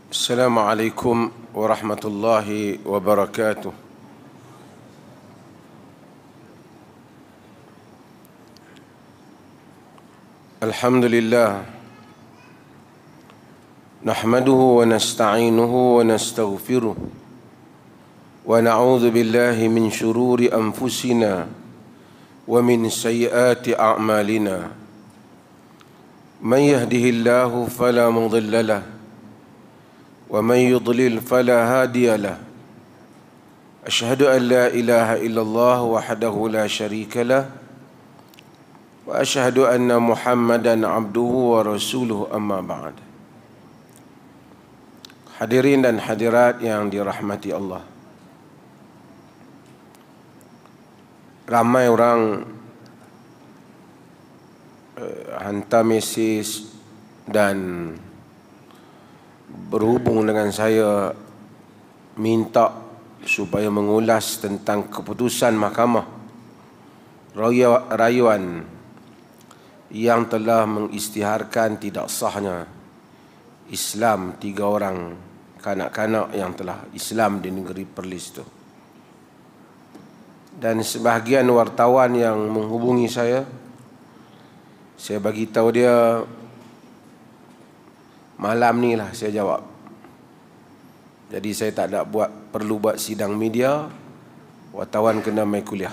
Assalamualaikum warahmatullahi wabarakatuh. Alhamdulillah, nahmaduhu wa nasta'inuhu wa nastaghfiruh wa na'udzu billahi min shururi anfusina wa min sayyiati a'malina. Man yahdihillahu fala mudilla lahu ومن يضلل فلا هادي له. أشهد أن لا إله إلا الله وحده لا شريك له وأشهد أن محمدا عبده ورسوله أما بعد. Hadirin dan hadirat yang dirahmati Allah, ramai orang hantar mesej dan berhubung dengan saya minta supaya mengulas tentang keputusan mahkamah rayuan yang telah mengisytiharkan tidak sahnya Islam 3 orang kanak-kanak yang telah Islam di negeri Perlis itu. Dan sebahagian wartawan yang menghubungi saya bagi tahu dia malam ni lah saya jawab. Jadi saya tak ada perlu buat sidang media, wartawan kena mai kuliah.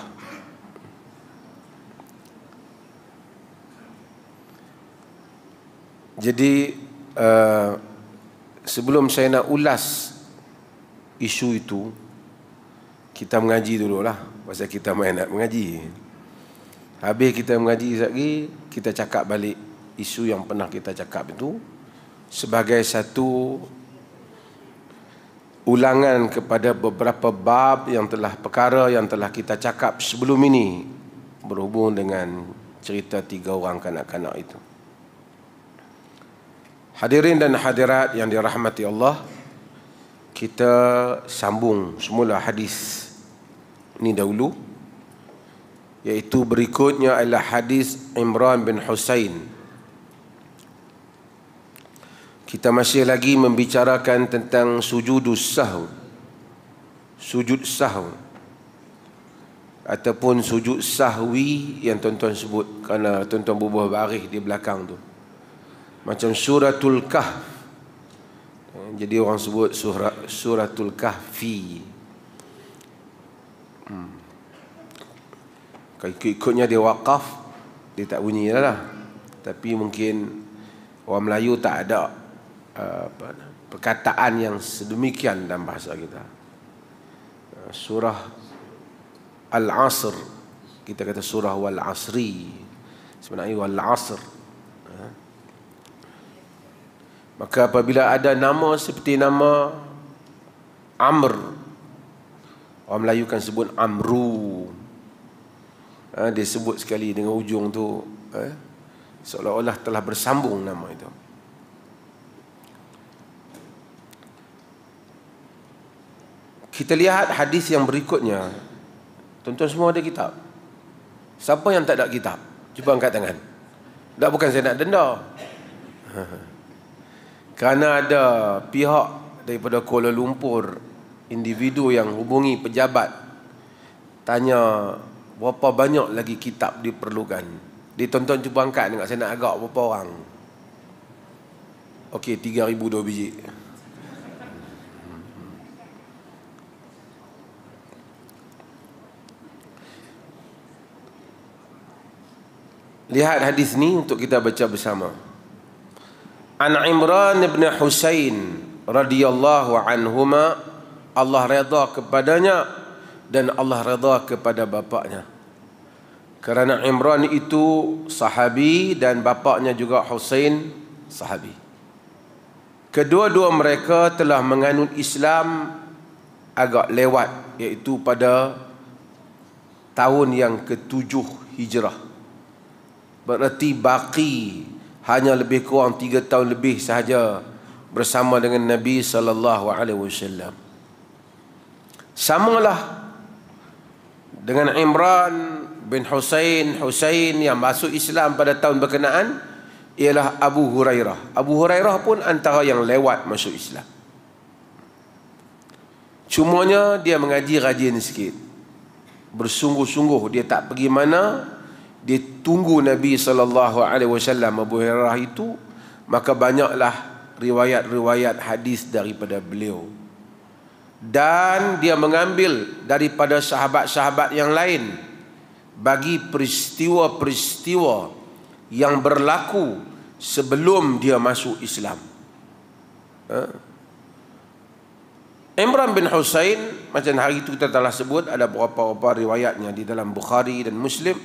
Jadi sebelum saya nak ulas isu itu, kita mengaji dululah, pasal kita main nak mengaji. Habis kita mengaji lagi, kita cakap balik isu yang pernah kita cakap itu sebagai satu ulangan kepada beberapa bab yang telah perkara yang telah kita cakap sebelum ini berhubung dengan cerita 3 orang kanak-kanak itu. Hadirin dan hadirat yang dirahmati Allah, kita sambung semula hadis ini dahulu, iaitu berikutnya adalah hadis Imran bin Husain. Kita masih lagi membicarakan tentang sujudus sahw, sujud sahw ataupun sujud sahwi yang tuan-tuan sebut kerana tuan-tuan berbuah baris di belakang tu, macam suratul kahf. Jadi orang sebut suratul kahfi. Kalau ikut-ikutnya dia wakaf, dia tak bunyi lah. Tapi mungkin orang Melayu tak ada perkataan yang sedemikian dalam bahasa kita. Surah Al-Asr, kita kata surah Wal-Asri, sebenarnya Wal-Asr. Maka apabila ada nama seperti nama Amr, orang Melayu kan sebut Amru, dia sebut sekali dengan ujung tu, seolah-olah telah bersambung nama itu. Kita lihat hadis yang berikutnya. Tuan-tuan semua ada kitab? Siapa yang tak ada kitab? Cuba angkat tangan. Tak, bukan saya nak denda. Kerana ada pihak daripada Kuala Lumpur, individu yang hubungi pejabat, tanya berapa banyak lagi kitab diperlukan. Dia tuan-tuan cuba angkat tengok, saya nak agak berapa orang. Okey, 3,002 biji. Lihat hadis ni untuk kita baca bersama. An Imran bin Husain radhiyallahu anhuma, Allah redha kepadanya dan Allah redha kepada bapaknya. Kerana Imran itu sahabi dan bapaknya juga Husain sahabi. Kedua-dua mereka telah menganut Islam agak lewat, iaitu pada tahun yang ke-7 Hijrah. Berarti baki hanya lebih kurang 3 tahun lebih sahaja bersama dengan Nabi SAW. Samalah dengan Imran bin Husain yang masuk Islam pada tahun berkenaan ialah Abu Hurairah. Abu Hurairah pun antara yang lewat masuk Islam. Cumanya dia mengaji rajin sikit. Bersungguh-sungguh dia tak pergi mana, dia tunggu Nabi SAW Abu Hurairah itu, maka banyaklah riwayat-riwayat hadis daripada beliau. Dan dia mengambil daripada sahabat-sahabat yang lain bagi peristiwa-peristiwa yang berlaku sebelum dia masuk Islam. Imran bin Husain, macam hari itu kita telah sebut, ada beberapa riwayatnya di dalam Bukhari dan Muslim.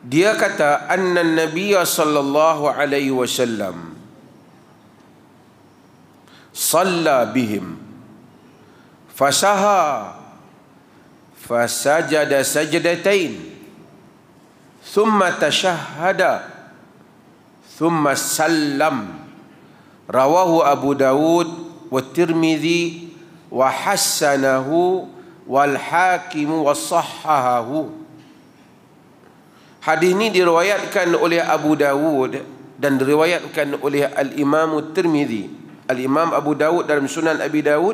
Dia kata, anna Nabiya sallallahu alaihi wasallam salla bihim fasaha fasajada sajdatain thumma tashahhada thumma sallam. Rawahu Abu Dawud wa Tirmidzi wa hassanahu wal Hakim wa sahhahahu. Hadis ini diriwayatkan oleh Abu Dawud dan diriwayatkan oleh Al-Imam Tirmidzi. Al-Imam Abu Dawud dalam Sunan Abi Dawud,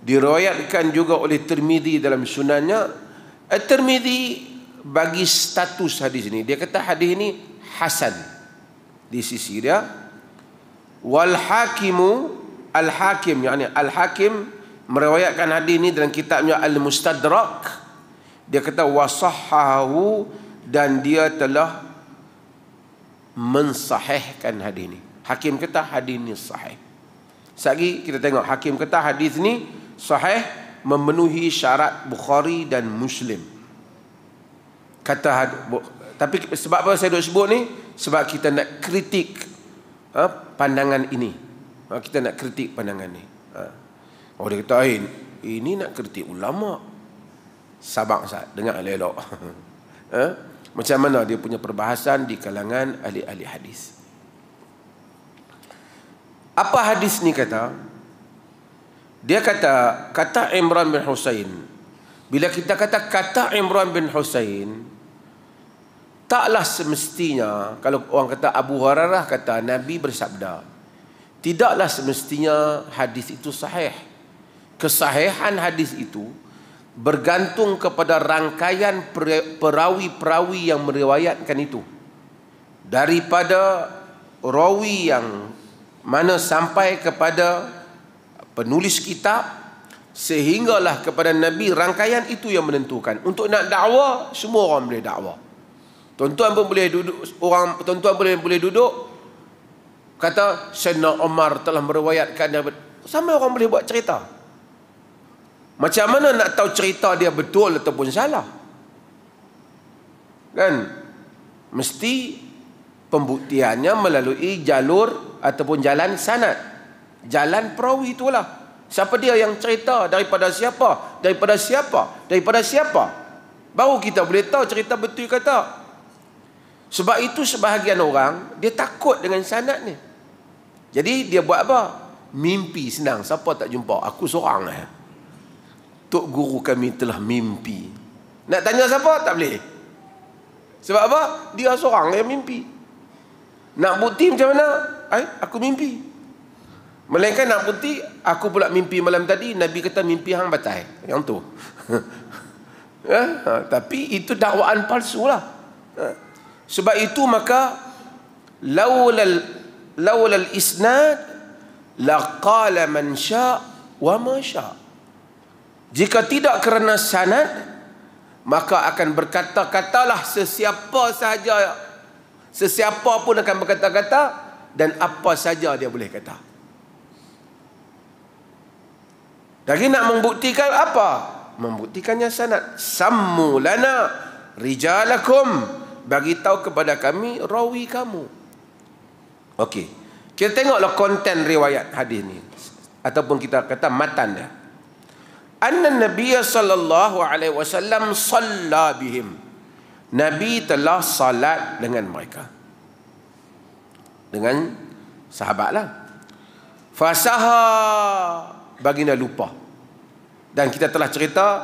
diriwayatkan juga oleh Tirmidzi dalam sunannya. Tirmidzi bagi status hadis ini, dia kata hadis ini hasan di sisi dia. Wal Hakimu, Al-Hakim, yakni Al-Hakim meriwayatkan hadis ini dalam kitabnya Al-Mustadrak. Dia kata wasahhahu, dan dia telah mensahihkan hadis ini. Hakim kata hadis ini sahih. Sekali kita tengok, Hakim kata hadis ini sahih, memenuhi syarat Bukhari dan Muslim. Tapi sebab apa saya duk sebut ni? Sebab kita nak kritik pandangan ini. Kita nak kritik pandangan ni. Oh, dia kata ini nak kritik ulama. Sabar Ustaz, dengar elok. Macam mana dia punya perbahasan di kalangan ahli-ahli hadis. Apa hadis ni kata? Dia kata Imran bin Husain. Bila kita kata Imran bin Husain, taklah semestinya, kalau orang kata Abu Hurairah kata Nabi bersabda, tidaklah semestinya hadis itu sahih. Kesahihan hadis itu bergantung kepada rangkaian perawi-perawi yang meriwayatkan itu. Daripada rawi yang mana sampai kepada penulis kitab sehinggalah kepada Nabi, rangkaian itu yang menentukan. Untuk nak dakwah, semua orang boleh dakwah. Tuan-tuan pun boleh duduk, tuan-tuan boleh duduk kata Sayyidina Umar telah meriwayatkan, sama orang boleh buat cerita. Macam mana nak tahu cerita dia betul ataupun salah? Kan? Mesti pembuktiannya melalui jalur ataupun jalan sanad. Jalan perawi itulah. Siapa dia yang cerita, daripada siapa? Daripada siapa? Daripada siapa? Baru kita boleh tahu cerita betul ke tak. Sebab itu sebahagian orang dia takut dengan sanad ni. Jadi dia buat apa? Mimpi senang. Siapa tak jumpa? Aku seorang Tok guru kami telah mimpi. Nak tanya siapa? Tak boleh. Sebab apa? Dia seorang yang mimpi. Nak bukti macam mana? Aku mimpi. Melainkan nak bukti, aku pula mimpi malam tadi, Nabi kata mimpi hang batai. Yang tu. Tapi itu dakwaan palsu lah. Sebab itu maka laulal isnad laqala man sya' wa ma sya'. Jika tidak kerana sanad, maka akan berkata-katalah sesiapa sahaja. Sesiapa pun akan berkata-kata, dan apa saja dia boleh kata. Lagi nak membuktikan apa? Membuktikannya sanad. Sammu lana rijalakum, bagi tahu kepada kami rawi kamu. Okey. Kita tengoklah konten riwayat hadis ni, ataupun kita kata matan dia. Anna Nabiya sallallahu alaihi wasallam salla bihim. Nabi telah salat dengan mereka. Dengan sahabatlah. Fasaha, baginda lupa. Dan kita telah cerita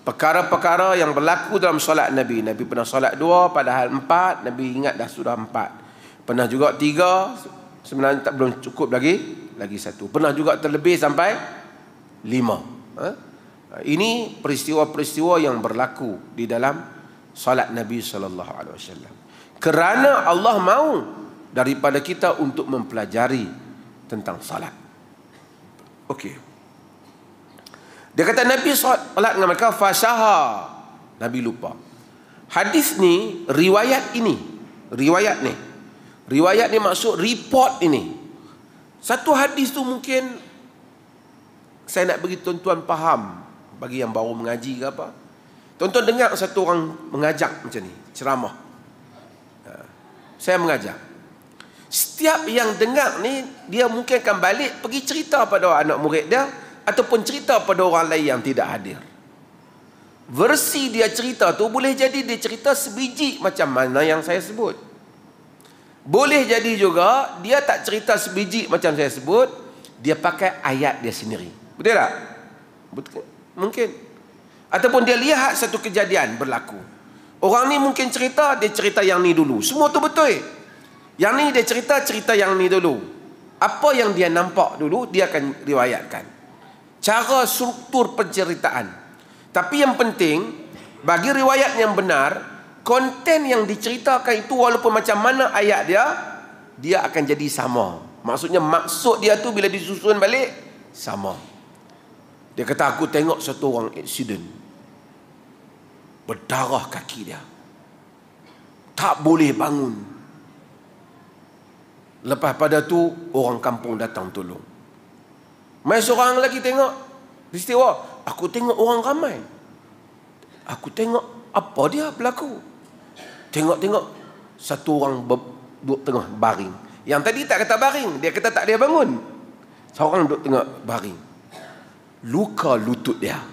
perkara-perkara yang berlaku dalam solat Nabi. Nabi pernah solat 2, padahal 4. Nabi ingat dah sudah 4. Pernah juga 3, sebenarnya belum cukup lagi 1. Pernah juga terlebih sampai Ha? Ini peristiwa-peristiwa yang berlaku di dalam salat Nabi SAW. Kerana Allah mahu daripada kita untuk mempelajari tentang salat. Okey. Dia kata Nabi salat dengan mereka fasaha. Nabi lupa. Hadis ni, riwayat ni maksud report ini. Satu hadis tu mungkin saya nak bagi tuan-tuan faham, bagi yang baru mengaji ke apa. Tuan-tuan dengar satu orang mengajak macam ni, ceramah. Saya mengajak. Setiap yang dengar ni, dia mungkin akan balik pergi cerita pada anak murid dia, ataupun cerita pada orang lain yang tidak hadir. Versi dia cerita tu boleh jadi dia cerita sebiji macam mana yang saya sebut. Boleh jadi juga dia tak cerita sebiji macam saya sebut, dia pakai ayat dia sendiri. Betul tak? Betul. Mungkin. Ataupun dia lihat satu kejadian berlaku. Orang ni mungkin cerita, dia cerita yang ni dulu. Semua tu betul. Yang ni dia cerita yang ni dulu. Apa yang dia nampak dulu, dia akan riwayatkan. Cara struktur penceritaan. Tapi yang penting, bagi riwayat yang benar, konten yang diceritakan itu walaupun macam mana ayat dia, dia akan jadi sama. Maksudnya maksud dia tu bila disusun balik, sama. Dia kata aku tengok satu orang accident. Berdarah kaki dia. Tak boleh bangun. Lepas pada tu, orang kampung datang tolong. Mai seorang lagi tengok peristiwa. Aku tengok orang ramai. Aku tengok apa dia berlaku. Tengok-tengok satu orang duduk tengah baring. Yang tadi tak kata baring, dia kata tak dia bangun. Seorang duduk tengah baring. Luka lutut dia.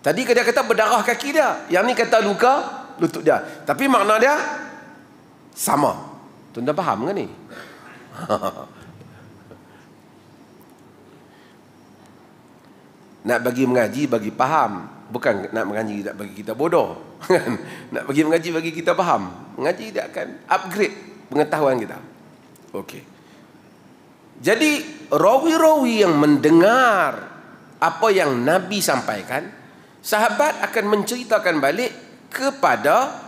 Tadi dia kata berdarah kaki dia. Yang ni kata luka lutut dia. Tapi makna dia sama. Tuan-tuan faham ke ni? Nak bagi mengaji, bagi faham. Bukan nak mengaji nak bagi kita bodoh. Nak bagi mengaji, bagi kita faham. Mengaji dia akan upgrade pengetahuan kita. Okey. Jadi rawi-rawi yang mendengar apa yang Nabi sampaikan, sahabat akan menceritakan balik kepada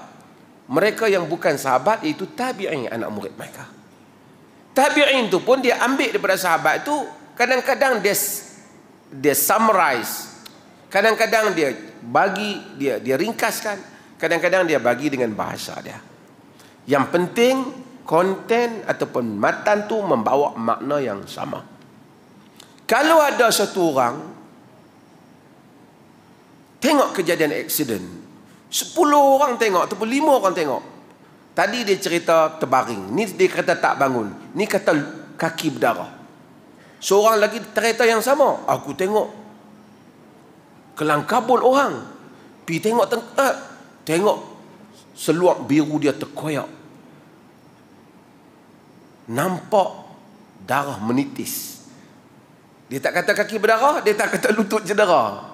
mereka yang bukan sahabat, iaitu tabi'in, anak murid mereka. Tabi'in tu pun dia ambil daripada sahabat tu, kadang-kadang dia summarize, kadang-kadang dia bagi, dia ringkaskan, kadang-kadang dia bagi dengan bahasa dia. Yang penting konten ataupun matan tu membawa makna yang sama. Kalau ada satu orang tengok kejadian aksiden, 10 orang tengok ataupun 5 orang tengok. Tadi dia cerita terbaring, ni dia kata tak bangun, ni kata kaki berdarah. Seorang lagi cerita yang sama. Aku tengok kelang kabut orang. Pergi tengok seluar biru dia terkoyak. Nampak darah menitis. Dia tak kata kaki berdarah, dia tak kata lutut cedera.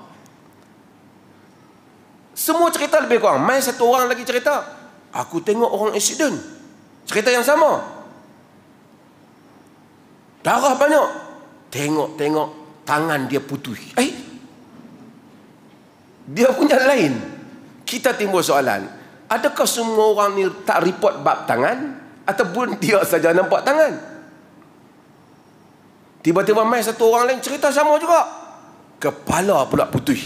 Semua cerita lebih kurang. Mai satu orang lagi cerita, aku tengok orang accident. Cerita yang sama. Darah banyak. Tengok tangan dia putih. Dia punya lain. Kita timbul soalan, adakah semua orang ni tak report bab tangan, ataupun dia saja nampak tangan? Tiba-tiba mai satu orang lain cerita sama juga, kepala pula putih.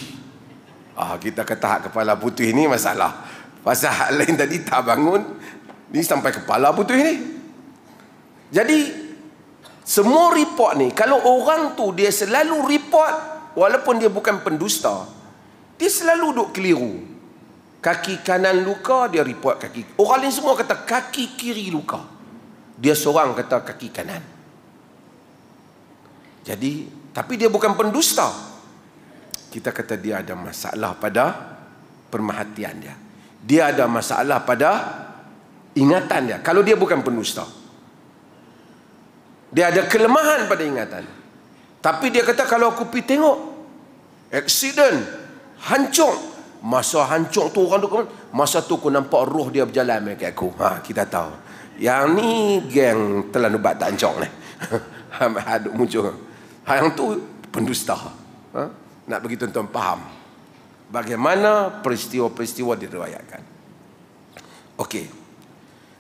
Kita kata hak kepala putih ni masalah. Pasal hak lain tadi tak bangun, ni sampai kepala putih ni. Jadi semua report ni, kalau orang tu dia selalu report, walaupun dia bukan pendusta, dia selalu duk keliru. Kaki kanan luka, dia report kaki. Orang lain semua kata kaki kiri luka, dia seorang kata kaki kanan. Jadi, tapi dia bukan pendusta. Kita kata dia ada masalah pada perhatian dia. Dia ada masalah pada ingatan dia. Kalau dia bukan pendusta, dia ada kelemahan pada ingatan. Tapi dia kata kalau aku pergi tengok accident, hancur. Masa hancur tu orang tu, masa tu aku nampak roh dia berjalan dekat aku. Kita tahu. Yang ni geng telan ubat tak hancur ni. Aduk muncul. Yang tu pendusta. Nak bagi tuan-tuan faham bagaimana peristiwa-peristiwa diriwayatkan. Okey.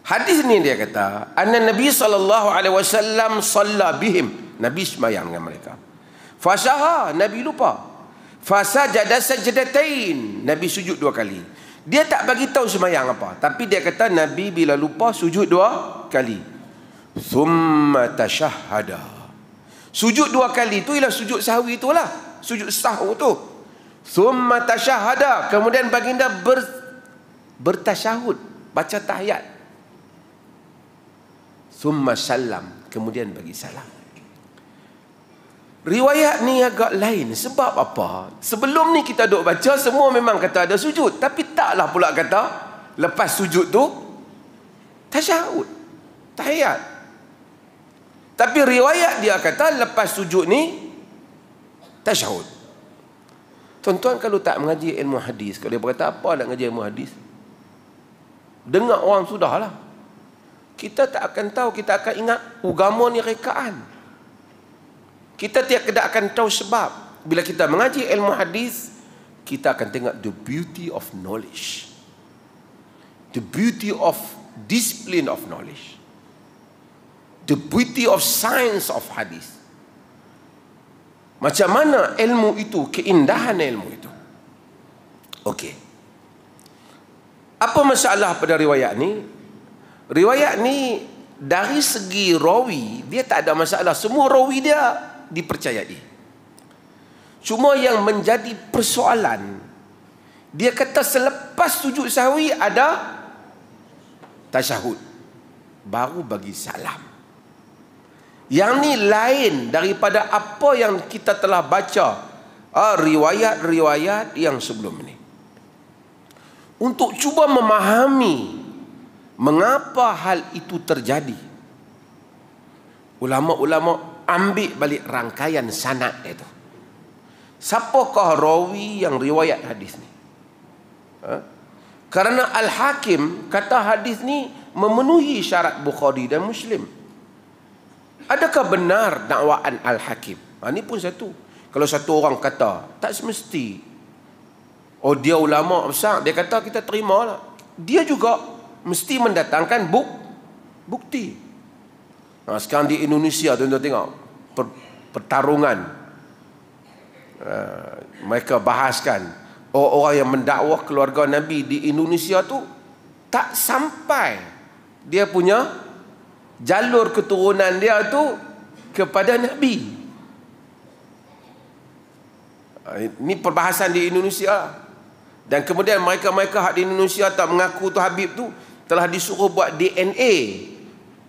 Hadis ni dia kata, anna Nabi sallallahu alaihi wasallam shalla bihim. Nabi sembahyang dengan mereka. Fasaha, Nabi lupa. Fasajada sajdatain. Nabi sujud 2 kali. Dia tak bagi tahu sembahyang apa, tapi dia kata Nabi bila lupa sujud 2 kali. Thumma tashahhada. Sujud 2 kali tu ialah sujud sahwi itulah, sujud sahwu tu. Thumma tashahhada, kemudian baginda bertasyahud, baca tahiyat. Thumma salam, kemudian bagi salam. Riwayat ni agak lain. Sebab apa? Sebelum ni kita duk baca, semua memang kata ada sujud, tapi taklah pula kata lepas sujud tu tasyahud, tahiyat. Tapi riwayat dia kata lepas sujud ni tasyahud. Tuan-tuan kalau tak mengaji ilmu hadis, kalau dia berkata apa nak mengaji ilmu hadis, dengar orang sudahlah. Kita tak akan tahu, kita akan ingat agama ni rekaan. Kita tidak akan tahu sebab. Bila kita mengaji ilmu hadis, kita akan tengok the beauty of knowledge, the beauty of discipline of knowledge, the beauty of science of hadis. Macam mana ilmu itu, keindahan ilmu itu. Okey. Apa masalah pada riwayat ni? Riwayat ni dari segi rawi dia tak ada masalah. Semua rawi dia dipercayai. Cuma yang menjadi persoalan, dia kata selepas sujud sahwi ada tasyahud, baru bagi salam. Yang ni lain daripada apa yang kita telah baca riwayat-riwayat yang sebelum ini. Untuk cuba memahami mengapa hal itu terjadi, ulama-ulama ambil balik rangkaian sanad itu. Siapakah rawi yang riwayat hadis ni? Karena Al-Hakim kata hadis ni memenuhi syarat Bukhari dan Muslim. Adakah benar dakwaan Al-Hakim? Ini pun satu. Kalau satu orang kata, tak semesti, oh dia ulama besar, dia kata kita terimalah. Dia juga mesti mendatangkan bukti. Sekarang di Indonesia, tuan-tuan tengok pertarungan, mereka bahaskan orang yang mendakwah keluarga Nabi di Indonesia tu tak sampai dia punya jalur keturunan dia tu kepada Nabi. Ini perbahasan di Indonesia. Dan kemudian mereka di Indonesia tak mengaku tu Habib tu telah disuruh buat DNA.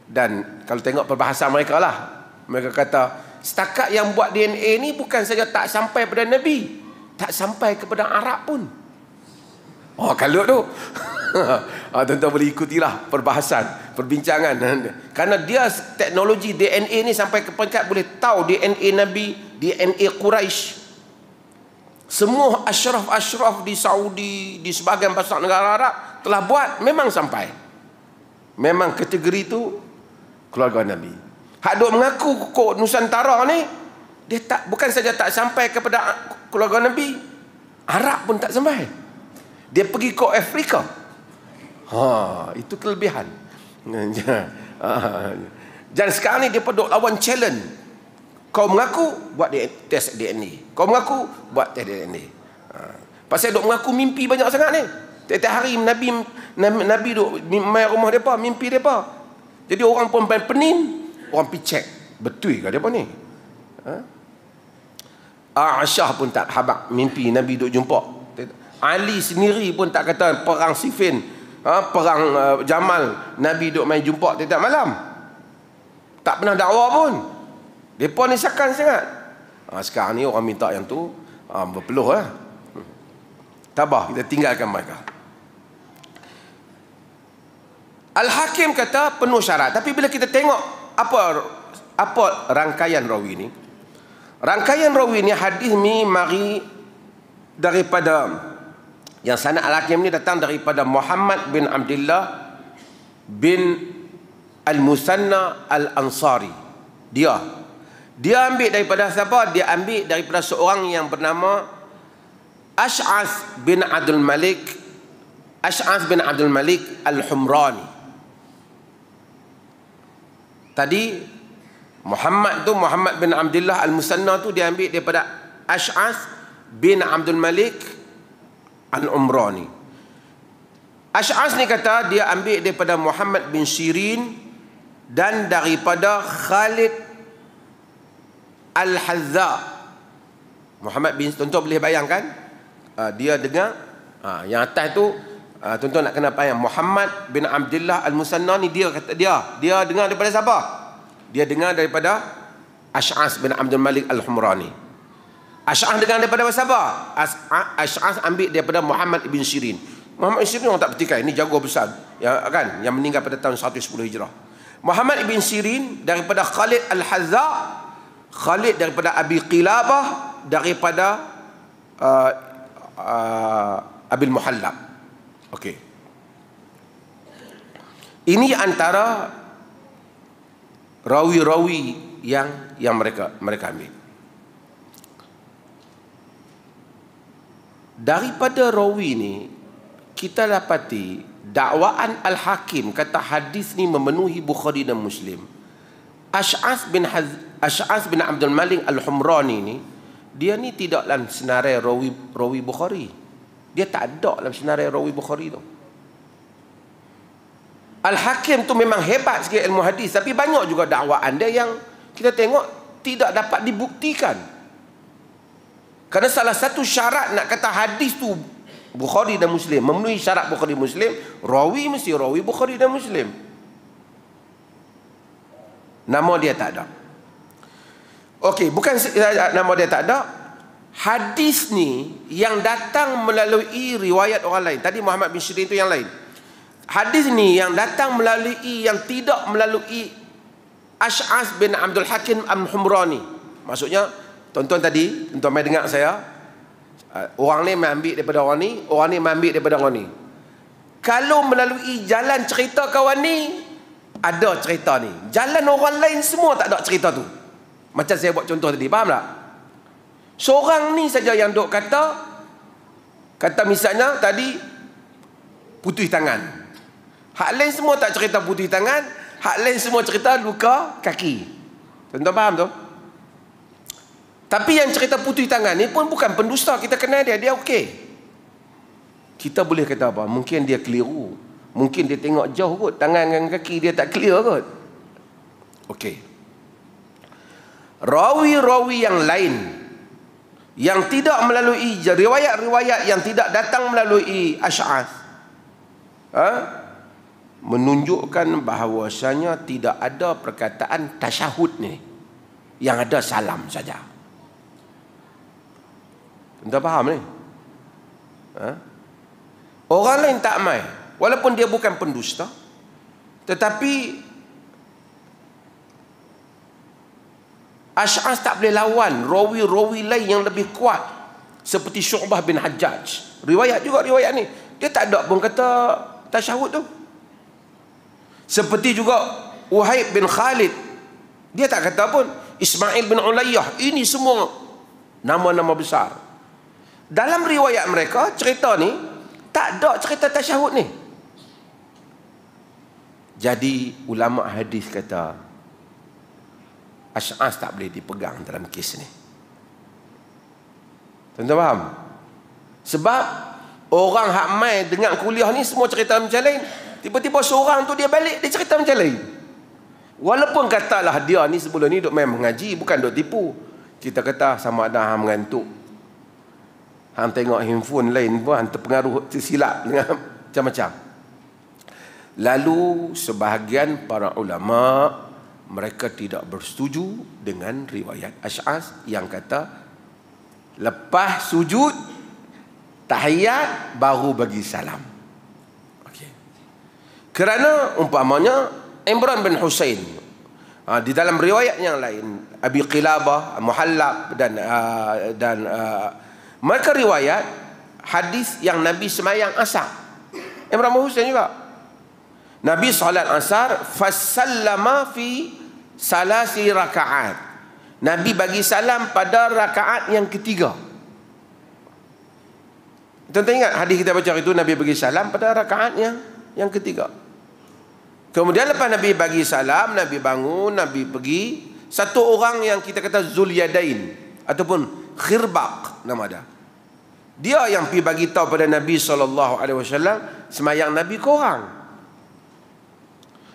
Dan kalau tengok perbahasan mereka lah, mereka kata setakat yang buat DNA ni bukan saja tak sampai pada Nabi, tak sampai kepada Arab pun. Oh, kalau tu tuan-tuan boleh ikutilah perbahasan, perbincangan. Kerana dia teknologi DNA ni sampai ke peringkat boleh tahu DNA Nabi, DNA Quraisy. Semua asyraf di Saudi, di sebahagian besar negara Arab telah buat, memang sampai. Memang kategori tu keluarga Nabi. Hak duk mengaku kok Nusantara ni, dia tak, bukan saja tak sampai kepada keluarga Nabi, Arab pun tak sampai. Dia pergi ke Afrika. Itu kelebihan. Dan sekarang ni dia duk lawan challenge. Kau mengaku buat tes DNA, kau mengaku buat tes DNA. Pasal duk mengaku mimpi banyak sangat ni. Tiap-tiap hari Nabi duk main rumah depa, mimpi depa. Jadi orang pun pening, orang pergi check, betul ke depa ni? Aisyah pun tak habaq mimpi Nabi duk jumpa. Ali sendiri pun tak kata perang Siffin, perang Jamal, Nabi duk main jumpa tiap malam. Tak pernah dakwah pun. Mereka ni sakan sangat. Sekarang ni orang minta yang tu berpeluh lah. Tabah, kita tinggalkan mereka. Al-Hakim kata penuh syarat. Tapi bila kita tengok apa rangkaian rawi ni, rangkaian rawi ni hadis ni mari daripada, yang sanad Al-Hakim ni datang daripada Muhammad bin Abdullah bin Al-Musanna Al-Ansari. Dia ambil daripada siapa? Dia ambil daripada seorang yang bernama Ash'ath bin Abdul Malik Al-Humrani. Tadi Muhammad bin Abdullah Al-Musanna tu dia ambil daripada Ash'ath bin Abdul Malik Al-Umrani. Ash'ath ni kata dia ambil daripada Muhammad bin Sirin dan daripada Khalid Al-Hazza. Muhammad bin, tuan-tuan boleh bayangkan, dia dengar, yang atas tu, tuan-tuan nak kena bayang, Muhammad bin Abdullah Al-Musanna ni dia kata dia dengar daripada siapa? Dia dengar daripada Ash'ath bin Abdul Malik Al-Humrani. Ash'ath dengar daripada siapa? Ash'ath ambil daripada Muhammad bin Sirin. Muhammad bin Sirin orang tak petikai, ini jago besar, ya kan, yang meninggal pada tahun 110 Hijrah. Muhammad bin Sirin daripada Khalid Al-Hazza, Khalid daripada Abi Qilabah, daripada Abil Muhallab. Okey. Ini antara rawi-rawi yang mereka ambil. Daripada rawi ni kita dapati dakwaan Al-Hakim kata hadis ni memenuhi Bukhari dan Muslim. Ash'ath bin Abdul Malik Al-Humrani ni, dia ni tidak dalam senarai rawi Bukhari. Dia tak ada dalam senarai rawi Bukhari tu. Al-Hakim tu memang hebat sikit ilmu hadis, tapi banyak juga dakwaan dia yang kita tengok tidak dapat dibuktikan. Kerana salah satu syarat nak kata hadis tu Bukhari dan Muslim, memenuhi syarat Bukhari Muslim, rawi mesti rawi Bukhari dan Muslim. Nama dia tak ada. Okey, bukan nama dia tak ada. Hadis ni yang datang melalui riwayat orang lain. Tadi Muhammad bin Sirin itu yang lain. Hadis ni yang datang melalui, yang tidak melalui Ash'ath bin Abdul Hakim Al-Humrani. Maksudnya, tuan-tuan tadi, tuan-tuan mai dengar saya, orang ni ambil daripada orang ni ambil daripada orang ni. Kalau melalui jalan cerita kawan ni, ada cerita ni. Jalan orang lain semua tak ada cerita tu. Macam saya buat contoh tadi, faham tak? Seorang ni saja yang duk kata misalnya tadi putih tangan. Hak lain semua tak cerita putih tangan, hak lain semua cerita luka kaki. Tuan-tuan faham tu? Tapi yang cerita putih tangan ni pun bukan pendusta, kita kenal dia okey. Kita boleh kata apa? Mungkin dia keliru. Mungkin dia tengok jauh kot, tangan dengan kaki dia tak clear kot. Okey. Rawi-rawi yang lain yang tidak melalui riwayat-riwayat yang tidak datang melalui Ash'ath, menunjukkan bahawasanya tidak ada perkataan tasyahud ni, yang ada salam saja. Anda faham ni? Orang lain tak mai, walaupun dia bukan pendusta, tetapi Ash'ath tak boleh lawan rawi-rawi lain yang lebih kuat seperti Syu'bah bin Hajjaj. Riwayat juga riwayat ni, dia tak ada pun kata tasyahud tu. Seperti juga Wahib bin Khalid, dia tak kata pun. Ismail bin Ulayyah, ini semua nama-nama besar. Dalam riwayat mereka, cerita ni tak ada cerita tasyahud ni. Jadi ulama hadis kata Ash'ath tak boleh dipegang dalam kes ni. Tuan-tuan faham? Sebab orang hak mai dengar kuliah ni semua cerita macam lain. Tiba-tiba seorang tu dia balik, dia cerita macam lain. Walaupun katalah dia ni sebelum ni duk main mengaji, bukan duk tipu. Kita kata sama ada hang mengantuk, hang tengok handphone lain pun hang terpengaruh, tersilap dengan macam-macam. Lalu sebahagian para ulama mereka tidak bersetuju dengan riwayat Ash'ath yang kata lepas sujud tahiyat baru bagi salam. Okey. Kerana umpamanya Imran bin Husain, di dalam riwayat yang lain Abi Qilabah, Muhallab dan mereka riwayat hadis yang Nabi semayang asar. Imran bin Husain juga, Nabi salat asar fasallama fi salasi rakaat. Nabi bagi salam pada rakaat yang ketiga. Tuan-tuan ingat hadis kita baca itu, Nabi bagi salam pada rakaat yang ketiga. Kemudian lepas Nabi bagi salam, Nabi bangun, Nabi pergi. Satu orang yang kita kata Zulyadain ataupun Khirbaq nama dia. Dia yang pergi bagi tahu pada Nabi SAW, semayang Nabi korang.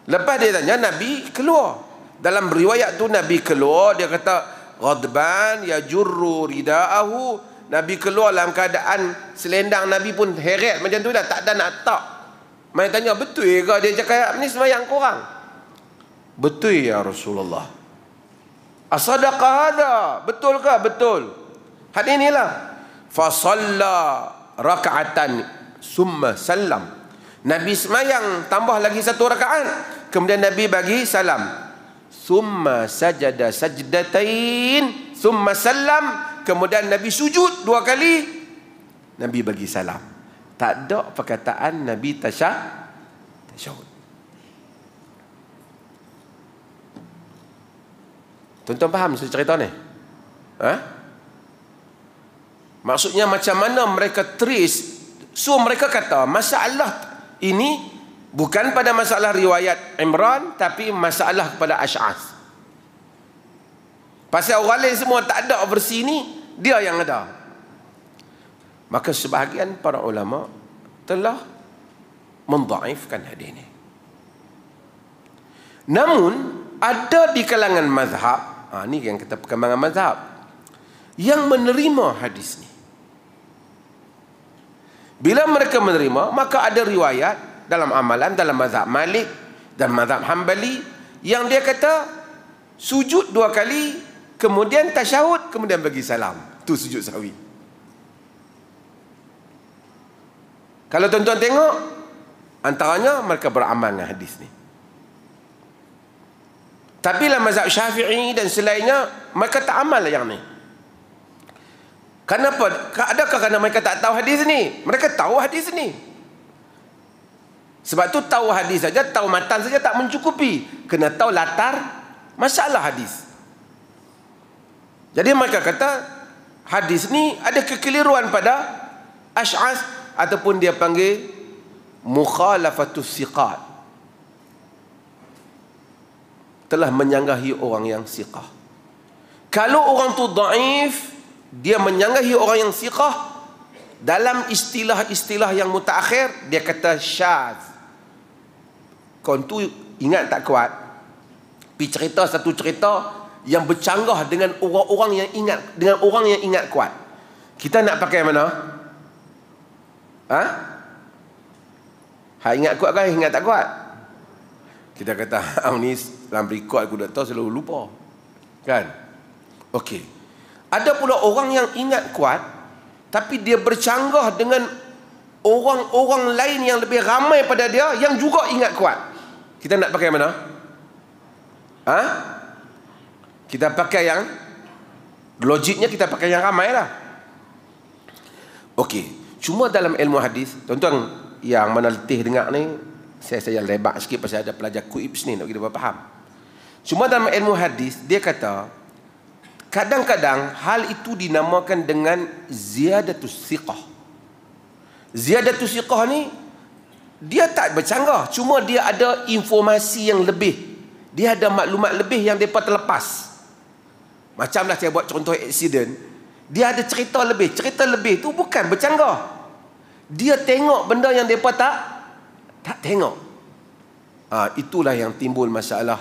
Lepas dia tanya, Nabi keluar. Dalam riwayat tu Nabi keluar, dia kata ghadban yajurru ridaahu. Nabi keluar dalam keadaan selendang Nabi pun heret macam tu dah, tak ada nak tak. Mai tanya, betul ke dia cakap ni semayang korang? Betul ya Rasulullah. Asadaqa hadha? Betul ke? Betul. Hadis inilah. Fa shalla raka'atan summa sallam. Nabi semayang tambah lagi satu rakaat, kemudian Nabi bagi salam. Summa sajada sajdatain summa sallam. Kemudian Nabi sujud 2 kali, Nabi bagi salam. Tak ada perkataan Nabi tasyahud. Tuan-tuan faham cerita ni? Maksudnya macam mana mereka trace. So mereka kata masalah ini bukan pada masalah riwayat Imran, tapi masalah kepada Ash'as. Pasal orang lain semua tak ada versi ni, dia yang ada. Maka sebahagian para ulama telah mendhaifkan hadis ini. Namun ada di kalangan mazhab, ni yang kita perkembangan mazhab, yang menerima hadis ni. Bila mereka menerima, maka ada riwayat dalam amalan, dalam mazhab Malik dan mazhab Hambali, yang dia kata sujud 2 kali, kemudian tasyahud, kemudian bagi salam. Tu sujud sahwi. Kalau tuan-tuan tengok, antaranya mereka beramal dengan hadis ni. Tapi dalam mazhab Syafi'i dan selainnya, mereka tak amal yang ni. Kenapa? Adakah kerana mereka tak tahu hadis ni? Mereka tahu hadis ni. Sebab tu tahu hadis saja, tahu matan saja tak mencukupi. Kena tahu latar masalah hadis. Jadi mereka kata hadis ni ada kekeliruan pada Ash'as, ataupun dia panggil mukhalafatus siqat. Telah menyanggahi orang yang siqah. Kalau orang tu dhaif, dia menyanggahi orang yang siqah, dalam istilah-istilah yang mutaakhir dia kata syadz. Kau tu ingat tak kuat, pergi cerita satu cerita yang bercanggah dengan orang-orang yang ingat, dengan orang yang ingat kuat. Kita nak pakai mana? Ingat kuat kan, ingat tak kuat? Kita kata ni dalam rekod aku dah tahu, selalu lupa. Kan? Okey. Ada pula orang yang ingat kuat, tapi dia bercanggah dengan orang-orang lain yang lebih ramai pada dia yang juga ingat kuat. Kita nak pakai mana? Kita pakai yang logiknya, kita pakai yang ramai lah. Okey. Cuma dalam ilmu hadis, tuan-tuan yang mana letih dengar ni, saya lebar sikit pasal ada pelajar kuibs ni nak kita faham. Cuma dalam ilmu hadis, dia kata kadang-kadang hal itu dinamakan dengan ziyadatus siqah. Ziyadatus siqah ni dia tak bercanggah, cuma dia ada informasi yang lebih, dia ada maklumat lebih yang mereka terlepas. Macamlah saya buat contoh aksiden, dia ada cerita lebih. Cerita lebih tu bukan bercanggah, dia tengok benda yang mereka tak tengok. Itulah yang timbul masalah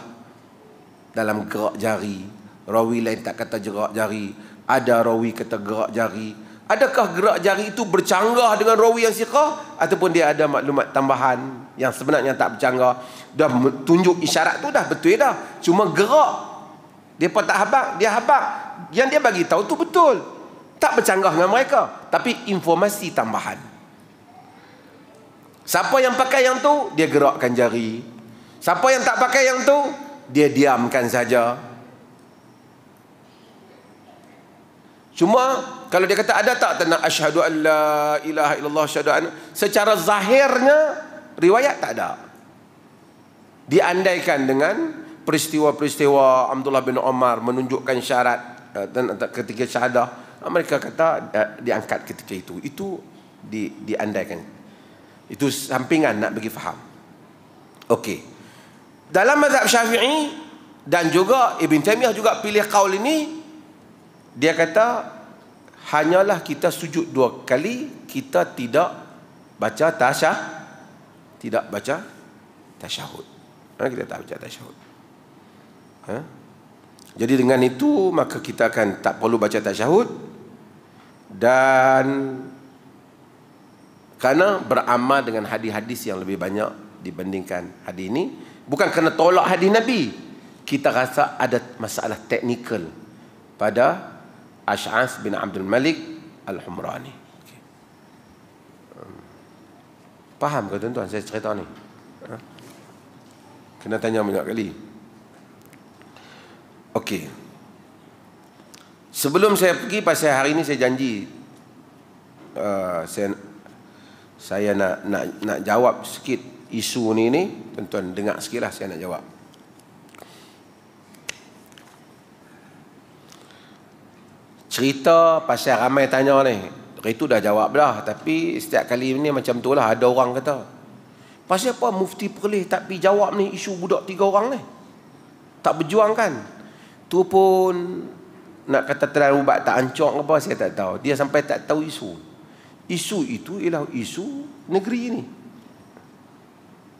dalam gerak jari. Rawi lain tak kata gerak jari, ada rawi kata gerak jari. Adakah gerak jari itu bercanggah dengan rawi yang siqah, ataupun dia ada maklumat tambahan yang sebenarnya tak bercanggah? Dah tunjuk isyarat tu dah betul dah, cuma gerak dia pun tak habaq, dia habaq. Yang dia bagi tahu tu betul, tak bercanggah dengan mereka, tapi informasi tambahan. Siapa yang pakai yang tu, dia gerakkan jari. Siapa yang tak pakai yang tu, dia diamkan saja. Cuma kalau dia kata ada tak tentang asyhadu an la ilaha illallah asyhadu an, secara zahirnya riwayat tak ada. Diandaikan dengan peristiwa-peristiwa Abdullah bin Umar menunjukkan syarat dan ketika syahadah, mereka kata diangkat ketika itu diandaikan. Itu sampingan nak bagi faham. Okey. Dalam mazhab Syafi'i dan juga Ibn Taymiyah juga pilih kaul ini. Dia kata hanyalah kita sujud 2 kali, kita tidak baca tasyahud. Kita tak baca tasyahud. Jadi dengan itu maka kita akan tak perlu baca tasyahud, dan kerana beramal dengan hadis-hadis yang lebih banyak dibandingkan hadis ini. Bukan kerana tolak hadis Nabi, kita rasa ada masalah teknikal pada Ash'ath bin Abdul Malik Al-Humrani. Okay. Faham ke tuan-tuan saya cerita ni? Kena tanya banyak kali. Okey. Sebelum saya pergi, pasal hari ini saya janji saya nak jawab sikit isu ni. Tuan-tuan dengar sikitlah saya nak jawab. Cerita pasal ramai tanya ni, itu dah jawab dah, tapi setiap kali ni macam tu lah. Ada orang kata, pasal apa Mufti Perlis tak pergi jawab ni isu budak 3 orang ni, tak berjuang kan? Tu pun nak kata terlalu ubat tak ancok apa, saya tak tahu. Dia sampai tak tahu isu itu ialah isu negeri ni.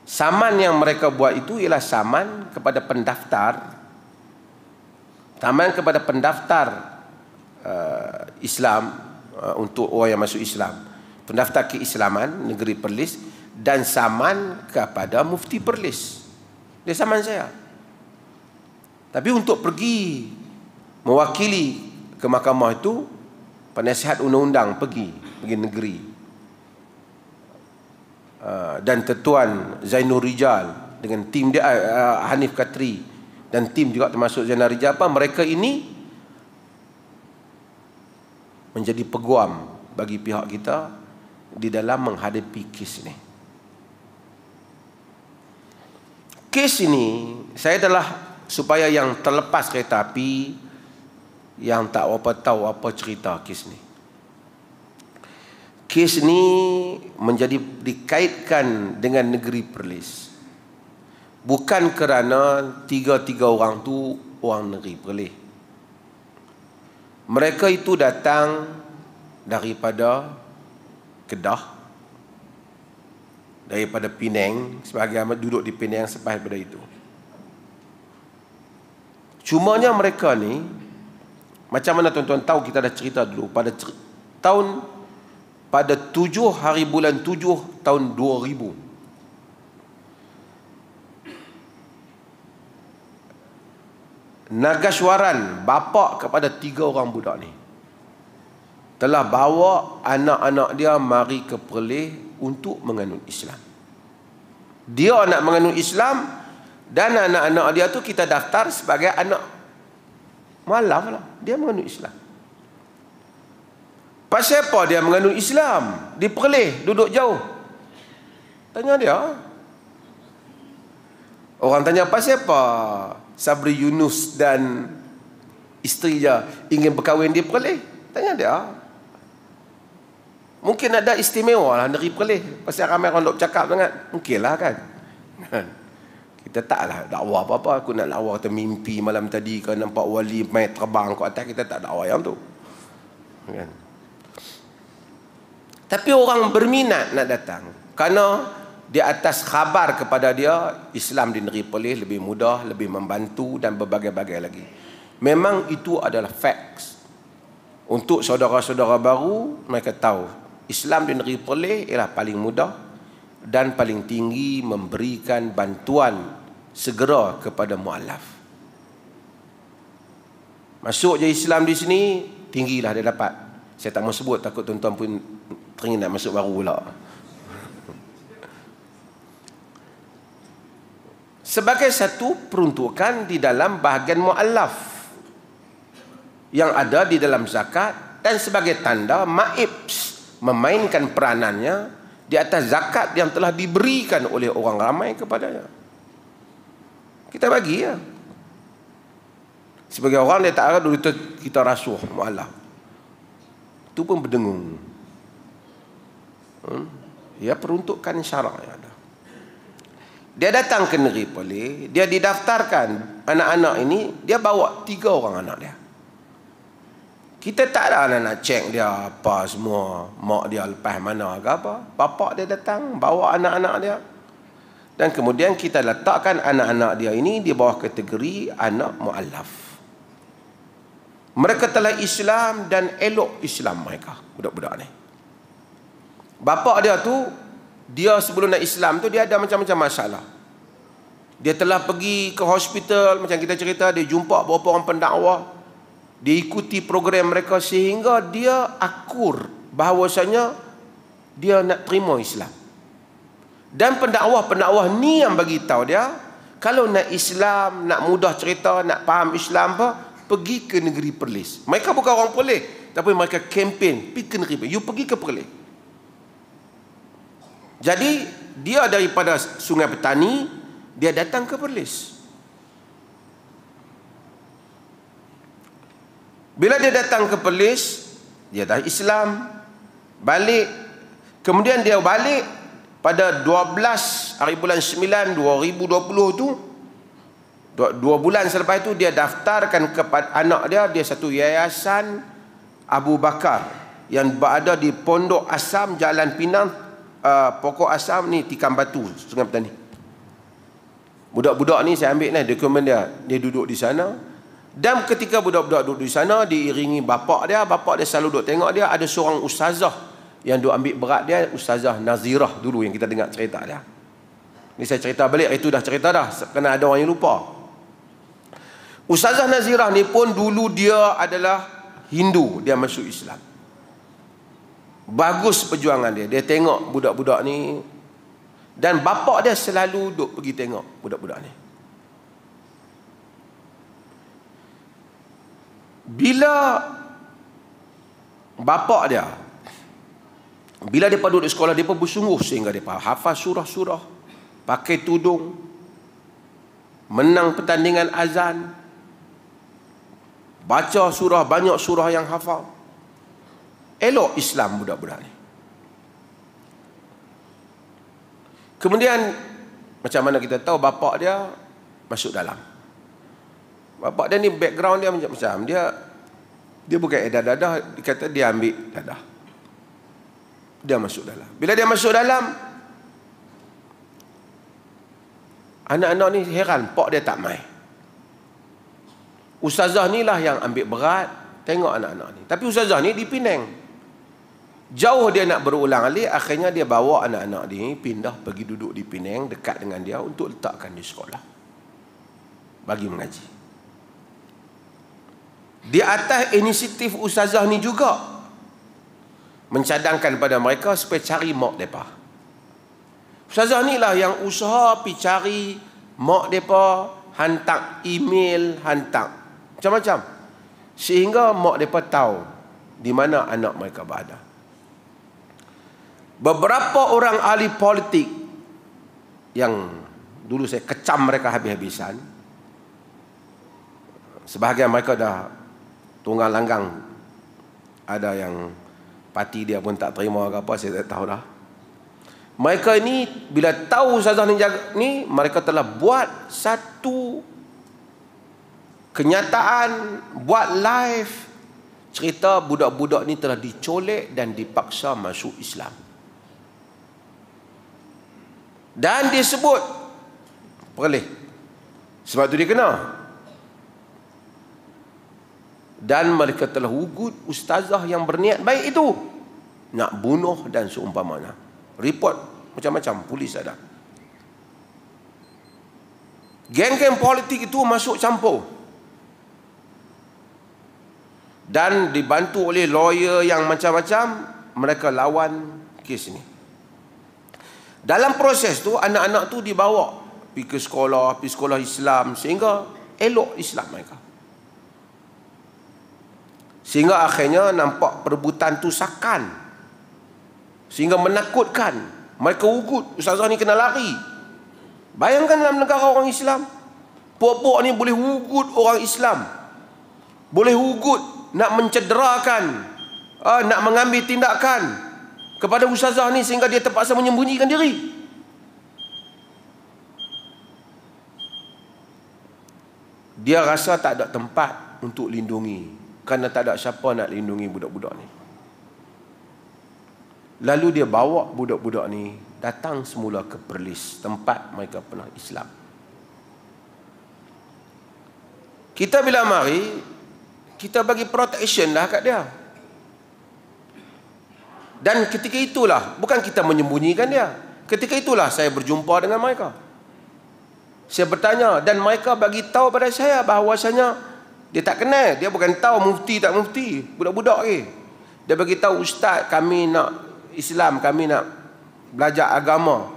Saman yang mereka buat itu ialah saman kepada pendaftar, Islam, untuk orang yang masuk Islam, pendaftar keislaman negeri Perlis, dan saman kepada Mufti Perlis. Dia saman saya. Tapi untuk pergi mewakili ke mahkamah itu, penasihat undang-undang pergi negeri, dan Tuan Zainul Rijal dengan tim dia, Hanif Katri dan tim juga termasuk Zainul Rijal, mereka ini menjadi peguam bagi pihak kita di dalam menghadapi kes ini. Kes ini saya adalah supaya yang terlepas kereta api, yang tak apa tahu apa cerita kes ni. Kes ni menjadi dikaitkan dengan negeri Perlis bukan kerana tiga orang tu orang negeri Perlis. Mereka itu datang daripada Kedah, daripada Penang, sebagai duduk di Penang selepas daripada itu. Cumanya mereka ni, macam mana tuan-tuan tahu, kita dah cerita dulu pada 7 hari bulan 7 tahun 2000, Nagaswaran, bapa kepada 3 orang budak ni, telah bawa anak-anak dia mari ke Perlis untuk menganut Islam. Dia nak menganut Islam, dan anak-anak dia tu kita daftar sebagai anak mualaf lah. Dia menganut Islam. Pasal apa dia menganut Islam? Di Perlis, duduk jauh. Tanya dia. Orang tanya, pasal apa Sabri Yunus dan isteri dia ingin berkahwin di Perlis? Tanya dia. Mungkin ada istimewa lah dari Perlis, pasal ramai orang duk cakap sangat. Mungkin lah kan. Kita taklah dakwah apa-apa. Aku nak dakwah kata mimpi malam tadi ke nampak wali main terbang ke atas, kita tak dakwah yang tu kan. Tapi orang berminat nak datang kerana di atas khabar kepada dia, Islam di negeri Perlis lebih mudah, lebih membantu dan berbagai-bagai lagi. Memang itu adalah facts. Untuk saudara-saudara baru, mereka tahu Islam di negeri Perlis ialah paling mudah dan paling tinggi memberikan bantuan segera kepada mualaf. Masuk je Islam di sini, tinggilah dia dapat. Saya tak mau sebut, takut tuan-tuan pun teringin nak masuk baru pula. Sebagai satu peruntukan di dalam bahagian mu'allaf yang ada di dalam zakat, dan sebagai tanda maibs memainkan peranannya di atas zakat yang telah diberikan oleh orang ramai kepadanya. Kita bagi ya. Sebagai orang dia tak ada dulu kita rasuh mualaf. Itu pun berdengung. Ya, peruntukan syarak yang ada. Dia datang ke negeri Perlis, dia didaftarkan anak-anak ini, dia bawa 3 orang anak dia. Kita tak ada nak cek dia apa semua, mak dia lepas mana ke apa. Bapak dia datang bawa anak-anak dia. Dan kemudian kita letakkan anak-anak dia ini di bawah kategori anak mualaf. Mereka telah Islam dan elok Islam mereka, budak-budak ni. Bapak dia tu, dia sebelum nak Islam tu dia ada macam-macam masalah. Dia telah pergi ke hospital, macam kita cerita, dia jumpa beberapa orang pendakwah, dia ikuti program mereka sehingga dia akur bahawasanya dia nak terima Islam. Dan pendakwah-pendakwah ni yang bagi tahu dia, kalau nak Islam, nak mudah cerita, nak faham Islam apa, pergi ke negeri Perlis. Mereka bukan orang Perlis, tapi mereka kempen pergi ke negeri Perlis. You pergi ke Perlis. Jadi dia daripada Sungai Petani, dia datang ke Perlis. Bila dia datang ke Perlis, dia dah Islam, balik. Kemudian dia balik pada 12 hari bulan 9 2020 tu, 2 bulan selepas itu dia daftarkan kepada anak dia satu yayasan Abu Bakar yang berada di Pondok Asam, Jalan Pinang, Pokok Asam ni, Tikam Batu, Sungai Petani. Budak-budak ni saya ambil dokumen dia duduk di sana. Dan ketika budak-budak duduk di sana, diiringi bapak dia selalu duduk tengok dia. Ada seorang ustazah yang duk ambil berat dia, Ustazah Nazirah dulu yang kita dengar cerita dia. Ni saya cerita balik, itu dah cerita dah, kerana ada orang yang lupa. Ustazah Nazirah ni pun dulu dia adalah Hindu, dia masuk Islam. Bagus perjuangan dia. Dia tengok budak-budak ni, dan bapak dia selalu duk pergi tengok budak-budak ni. Bila bapak dia, bila dia duduk di sekolah, dia pun bersungguh sehingga dia hafal surah-surah, pakai tudung, menang pertandingan azan, baca surah, banyak surah yang hafal. Elok Islam budak-budak ni. Kemudian macam mana kita tahu bapak dia masuk dalam. Bapak dia ni background dia macam dia bukan dadah, dia kata dia ambil dadah. Dia masuk dalam. Bila dia masuk dalam, anak-anak ni heran, pak dia tak mai. Ustazah ni lah yang ambil berat, tengok anak-anak ni. Tapi ustazah ni di Penang. Jauh dia nak berulang alik, akhirnya dia bawa anak-anak ni pindah pergi duduk di Penang dekat dengan dia untuk letakkan di sekolah bagi mengaji. Di atas inisiatif ustazah ni juga mencadangkan pada mereka supaya cari mak mereka. Ustazah ni lah yang usaha pergi cari mak mereka, hantar email, hantar macam-macam, sehingga mak mereka tahu di mana anak mereka berada. Beberapa orang ahli politik yang dulu saya kecam mereka habis-habisan, sebahagian mereka dah tunggang langgang, ada yang parti dia pun tak terima ke apa, saya tak tahu dah. Mereka ini bila tahu ustazah ni, mereka telah buat satu kenyataan, buat live cerita budak-budak ni telah dicolek dan dipaksa masuk Islam. Dan disebut Perlis. Sebab tu dia kena. Dan mereka telah ugut ustazah yang berniat baik itu nak bunuh dan seumpamanya. Report macam-macam, polis ada. Geng-geng politik itu masuk campur dan dibantu oleh lawyer yang macam-macam, mereka lawan kes ini. Dalam proses tu anak-anak tu dibawa pergi sekolah Islam, sehingga elok Islam mereka. Sehingga akhirnya nampak perebutan tu sakan, sehingga menakutkan. Mereka ugut, ustazah ni kena lari. Bayangkan dalam negara orang Islam, puak-puak ni boleh ugut orang Islam boleh ugut, nak mencederakan, nak mengambil tindakan kepada ustazah ni sehingga dia terpaksa menyembunyikan diri. Dia rasa tak ada tempat untuk lindungi kerana tak ada siapa nak lindungi budak-budak ni. Lalu dia bawa budak-budak ni datang semula ke Perlis, tempat mereka pernah Islam. Kita bila mari, kita bagi protection lah kat dia. Dan ketika itulah, bukan kita menyembunyikan dia. Ketika itulah saya berjumpa dengan mereka. Saya bertanya dan mereka bagi tahu pada saya bahawasanya dia tak kenal, dia bukan tahu mufti tak mufti, budak-budak ke. Dia bagi tahu, ustaz, kami nak Islam, kami nak belajar agama.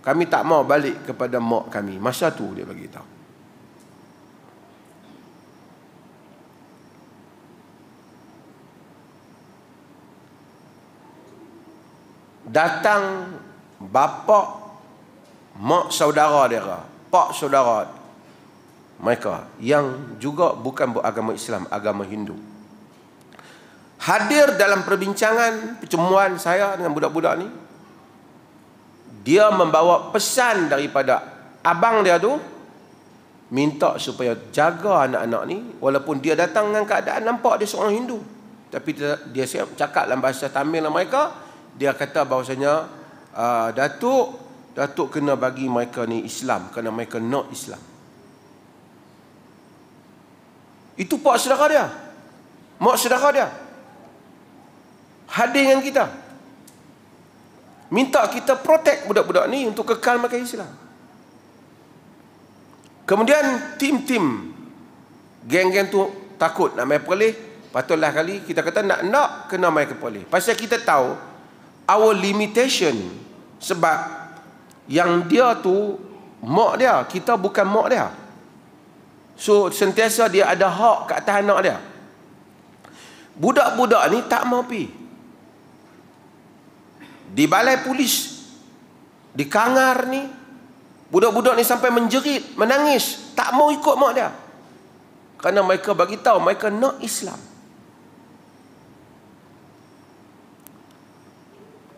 Kami tak mau balik kepada mak kami. Masa tu dia bagi tahu. Datang bapa, mak saudara dia, pak saudara mereka yang juga bukan beragama Islam, agama Hindu, hadir dalam perbincangan pertemuan saya dengan budak-budak ni. Dia membawa pesan daripada abang dia tu, minta supaya jaga anak-anak ni, walaupun dia datang dengan keadaan nampak dia seorang Hindu, tapi dia cakap dalam bahasa Tamil dengan mereka. Dia kata bahawasanya Datuk kena bagi mereka ni Islam kerana mereka nak Islam. Itu pak saudara dia, mak saudara dia hadir dengan kita, minta kita protect budak-budak ni untuk kekal pakai Islam. Kemudian tim-tim geng-geng tu takut nak main Perlis. Patutlah kali kita kata nak kena main ke Perlis, pasal kita tahu our limitation. Sebab yang dia tu mak dia, kita bukan mak dia. So sentiasa dia ada hak ke atas anak dia. Budak-budak ni tak mau pergi. Di balai polis, di Kangar ni, budak-budak ni sampai menjerit, menangis, tak mau ikut mak dia. Kerana mereka bagi tahu mereka nak Islam.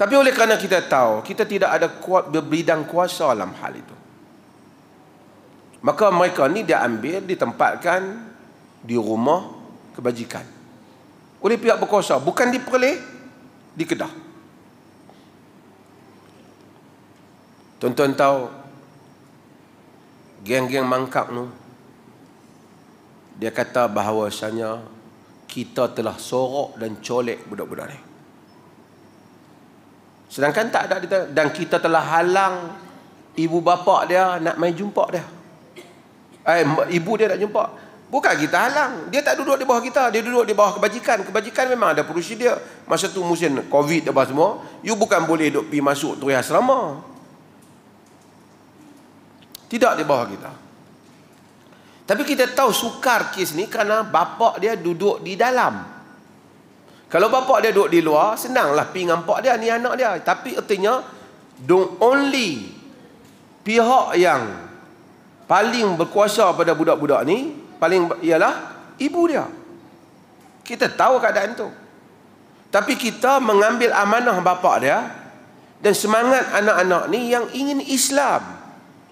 Tapi oleh kerana kita tahu kita tidak ada bidang kuasa dalam hal itu, maka mereka ni dia ambil, ditempatkan di rumah kebajikan oleh pihak berkuasa, bukan di Perlis, di Kedah. Tuan-tuan tahu, geng-geng mangkap tu, dia kata bahawasanya kita telah sorok dan colek budak-budak ni. Sedangkan tak ada, dan kita telah halang ibu bapa dia nak main jumpa dia. Ibu dia nak jumpa. Bukan kita halang, dia tak duduk di bawah kita, dia duduk di bawah kebajikan. Kebajikan memang ada prosedur. Masa tu musim Covid apa semua, you bukan boleh duduk pergi masuk tu asrama. Tidak di bawah kita. Tapi kita tahu sukar kes ni kerana bapa dia duduk di dalam. Kalau bapa dia duduk di luar, senanglah pergi dengan pak dia, ni anak dia. Tapi artinya, the only pihak yang paling berkuasa pada budak-budak ni, ialah ibu dia. Kita tahu keadaan tu. Tapi kita mengambil amanah bapa dia dan semangat anak-anak ni yang ingin Islam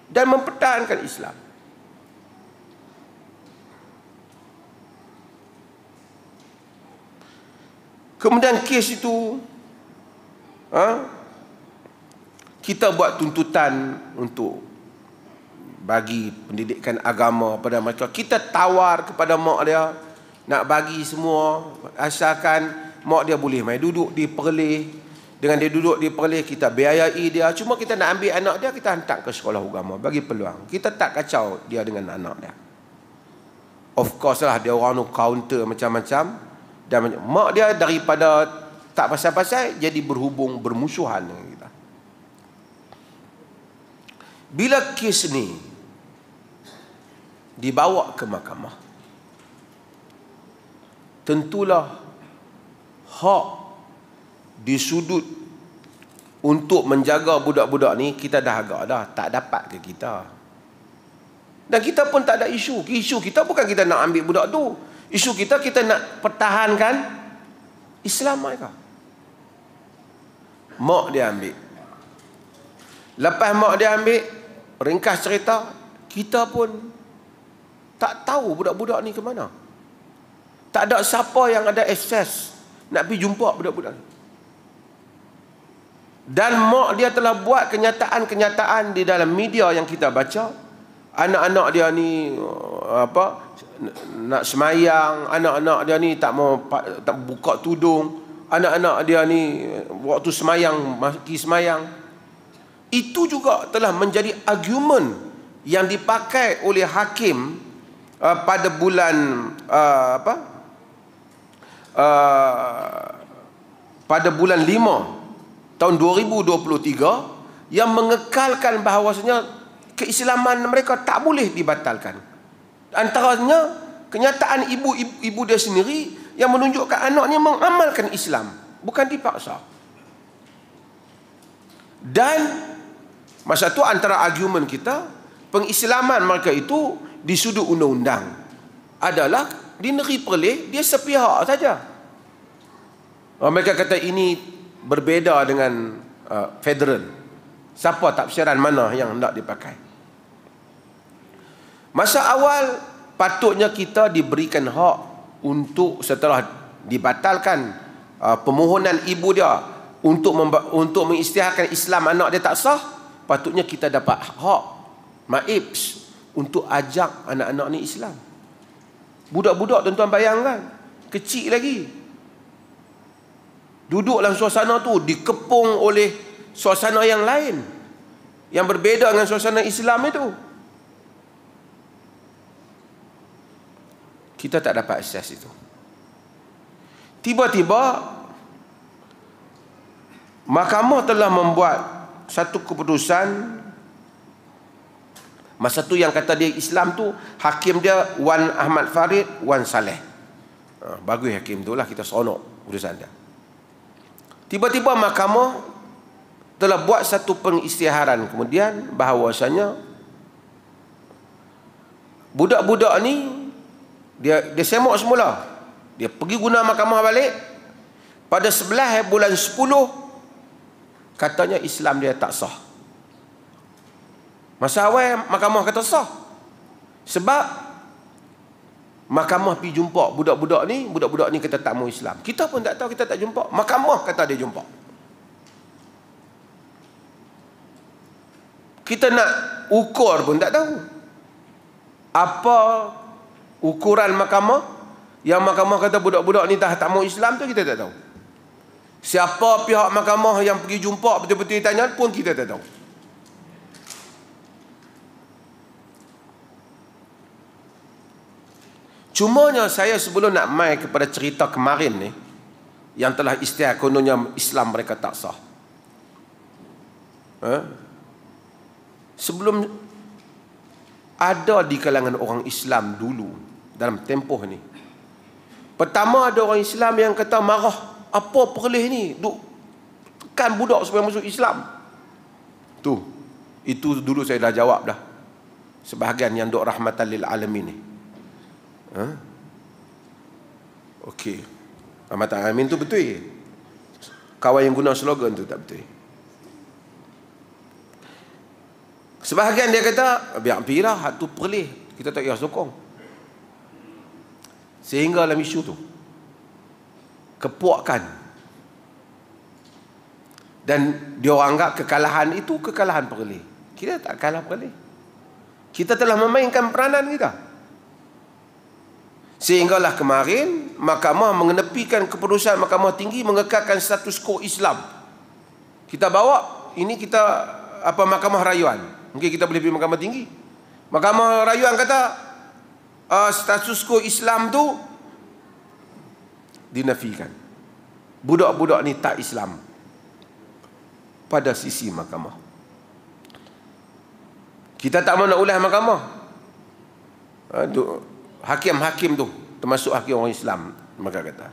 dan mempertahankan Islam. Kemudian kes itu, kita buat tuntutan untuk bagi pendidikan agama pada mereka. Kita tawar kepada mak dia nak bagi semua, asalkan mak dia boleh main duduk di Perlis. Dengan dia duduk di Perlis, kita biayai dia. Cuma kita nak ambil anak dia, kita hantar ke sekolah agama, bagi peluang. Kita tak kacau dia dengan anak dia. Of course lah, dia orang tu counter macam-macam. Dan mak dia daripada tak pasal-pasal jadi berhubung, bermusuhan dengan kita. Bila kes ni dibawa ke mahkamah, tentulah hak di sudut untuk menjaga budak-budak ni kita dah agak dah tak dapat ke kita. Dan kita pun tak ada isu. Isu kita bukan kita nak ambil budak tu. Isu kita nak pertahankan Islam mereka. Mak dia ambil. Lepas mak dia ambil, ringkas cerita, kita pun tak tahu budak-budak ni ke mana. Tak ada siapa yang ada akses nak pergi jumpa budak-budak ni. Dan mak dia telah buat kenyataan-kenyataan di dalam media yang kita baca. Anak-anak dia ni nak semayang, anak-anak dia ni tak buka tudung, anak-anak dia ni waktu semayang maki semayang. Itu juga telah menjadi argumen yang dipakai oleh hakim pada bulan pada bulan 5 tahun 2023 yang mengekalkan bahawasanya keislaman mereka tak boleh dibatalkan. Antaranya kenyataan ibu dia sendiri yang menunjukkan anaknya mengamalkan Islam, bukan dipaksa. Dan masa tu antara argumen kita, pengislaman mereka itu di sudut undang-undang adalah di negeri Perlis dia sepihak saja. Mereka kata ini berbeza dengan federal. Siapa tafsiran mana yang hendak dipakai? Masa awal patutnya kita diberikan hak untuk setelah dibatalkan permohonan ibu dia untuk mengisytiharkan Islam anak dia tak sah, patutnya kita dapat hak maibs untuk ajak anak-anak ni Islam. Budak-budak tuan-tuan bayangkan, kecil lagi, duduk dalam suasana tu dikepung oleh suasana yang lain yang berbeza dengan suasana Islam itu. Kita tak dapat akses itu. Tiba-tiba mahkamah telah membuat satu keputusan. Masa tu yang kata dia Islam tu, hakim dia Wan Ahmad Farid, Wan Saleh. Bagus hakim tu lah, kita seronok urusan dia. Tiba-tiba mahkamah telah buat satu pengisytiharan kemudian bahawasanya budak-budak ni dia semok semula. Dia pergi guna mahkamah balik. Pada 11 bulan 10 katanya Islam dia tak sah. Masa awal mahkamah kata sah. Sebab mahkamah pergi jumpa budak-budak ni kata tak mau Islam. Kita pun tak tahu, kita tak jumpa. Mahkamah kata dia jumpa. Kita nak ukur pun tak tahu. Apa ukuran mahkamah? Yang mahkamah kata budak-budak ni tak mau Islam tu kita tak tahu. Siapa pihak mahkamah yang pergi jumpa betul-betul ditanya pun kita tak tahu. Cumanya saya sebelum nak mai kepada cerita kemarin ni yang telah isytihar kononnya Islam mereka tak sah. Sebelum ada di kalangan orang Islam dulu dalam tempoh ni. Pertama ada orang Islam yang kata marah, apa Perlis ni duk tekan budak supaya masuk Islam. Itu dulu saya dah jawab dah. Sebahagian yang duk rahmatan lil alamin ni. Okey. Rahmatan lil alamin tu betul. Kawan yang guna slogan tu tak betul. Sebahagian dia kata biar pirah hak tu Perlis, kita tak payah sokong. Sehingga dalam isu tu kepuakan. Dan dia orang anggap kekalahan itu kekalahan Perlis. Kita tak kalah Perlis. Kita telah memainkan peranan kita. Sehinggalah kemarin mahkamah mengenepikan keputusan mahkamah tinggi mengekalkan status quo Islam. Kita bawa ini kita mahkamah rayuan. Mungkin kita boleh pergi mahkamah tinggi. Mahkamah rayuan kata status quo Islam tu dinafikan. Budak-budak ni tak Islam pada sisi mahkamah. Kita tak mahu nak ulas mahkamah. Hakim-hakim tu termasuk hakim orang Islam, maka kata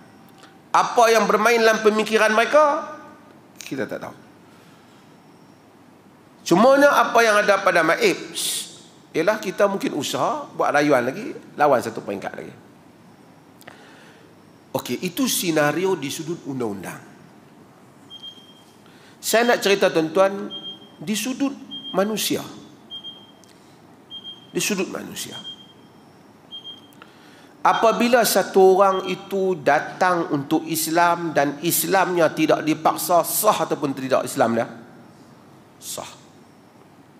apa yang bermain dalam pemikiran mereka kita tak tahu. Cumanya apa yang ada pada maibs ialah kita mungkin usaha buat rayuan lagi, lawan satu peringkat lagi. Okey, itu senario di sudut undang-undang. Saya nak cerita tuan-tuan di sudut manusia. Di sudut manusia. Apabila satu orang itu datang untuk Islam dan Islamnya tidak dipaksa, sah ataupun tidak Islam dia? Sah.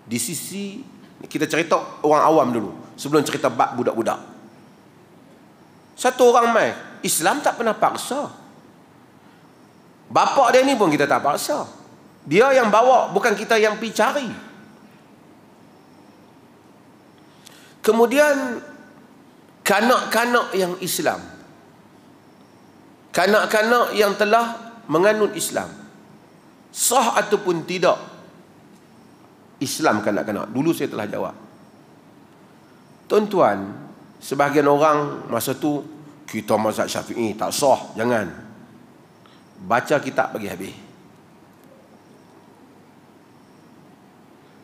Di sisi, kita cerita orang awam dulu, sebelum cerita bab budak-budak. Satu orang mai, Islam tak pernah paksa. Bapa dia ni pun kita tak paksa. Dia yang bawa, bukan kita yang pergi cari. Kemudian kanak-kanak yang Islam, kanak-kanak yang telah menganut Islam, sah ataupun tidak Islam kanak-kanak? Dulu saya telah jawab. Tuan-tuan, sebahagian orang masa tu, kita mazhab Syafi'i tak sah. Jangan. Baca kitab bagi habis.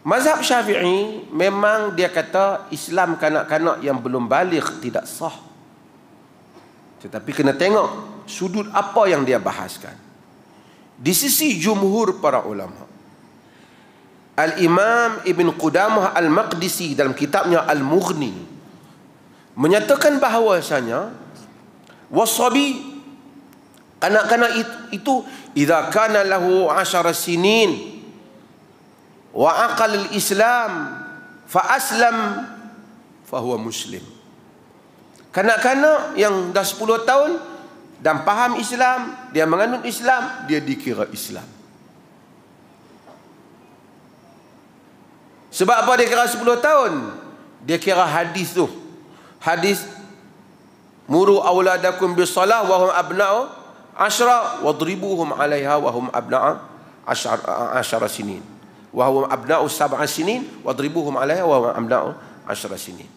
Mazhab Syafi'i memang dia kata Islam kanak-kanak yang belum baligh tidak sah. Tetapi kena tengok sudut apa yang dia bahaskan. Di sisi jumhur para ulama, Al-Imam Ibn Qudamah Al-Maqdisi dalam kitabnya Al-Mughni menyatakan bahawasanya wasabi, kanak-kanak itu idza kana lahu 10 sinin wa aqal al-Islam fa aslam fa huwa muslim. Kanak-kanak yang dah 10 tahun dan faham Islam, dia menganut Islam, dia dikira Islam. Sebab apa dia kira 10 tahun? Dia kira hadis tu. Hadis muru auladakum bisalah wa hum abna'u 10 wadribuhum 'alaiha wa hum abna'u 10 sinin. Wa hum abna'u 7 sinin wadribuhum 'alaiha wa hum abna'u 10 sinin.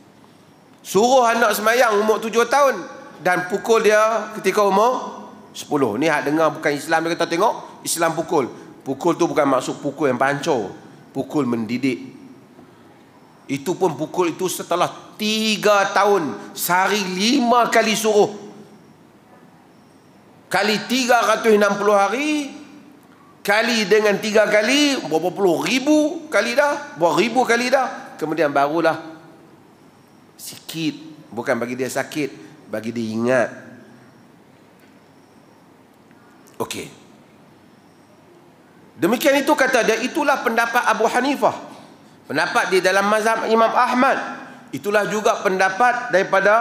Suruh anak semayang umur 7 tahun dan pukul dia ketika umur 10. Ni hak dengar bukan Islam, dia kata tengok Islam pukul. Pukul tu bukan maksud pukul yang pancur, pukul mendidik. Itu pun pukul itu setelah 3 tahun, sehari 5 kali suruh. Kali 360 hari, kali dengan 3 kali, berapa puluh ribu kali dah, berapa ribu kali dah. Kemudian barulah sikit, bukan bagi dia sakit, bagi dia ingat. Okey. Demikian itu kata dia, itulah pendapat Abu Hanifah, pendapat di dalam mazhab Imam Ahmad, itulah juga pendapat daripada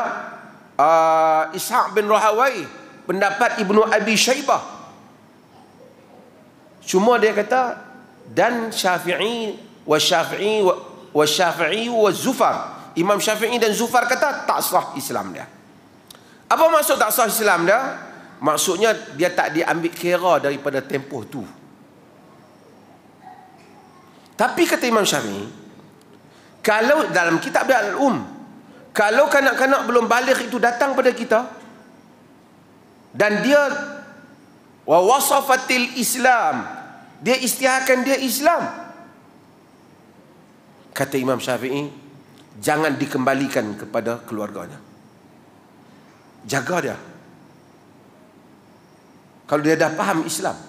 Ishaq bin Rahawai, pendapat Ibnu Abi Syaibah. Cuma dia kata dan Syafi'i wa Zufar, Imam Syafi'i dan Zufar kata tak sah Islam dia. Apa maksud tak sah Islam dia? Maksudnya dia tak diambil kira daripada tempoh tu. Tapi kata Imam Syafi'i, kalau dalam kitab dia Al-Um, kalau kanak-kanak belum baligh itu datang pada kita dan dia wa wasafatil Islam, dia istiharkan dia Islam, kata Imam Syafi'i, jangan dikembalikan kepada keluarganya. Jaga dia. Kalau dia dah faham Islam,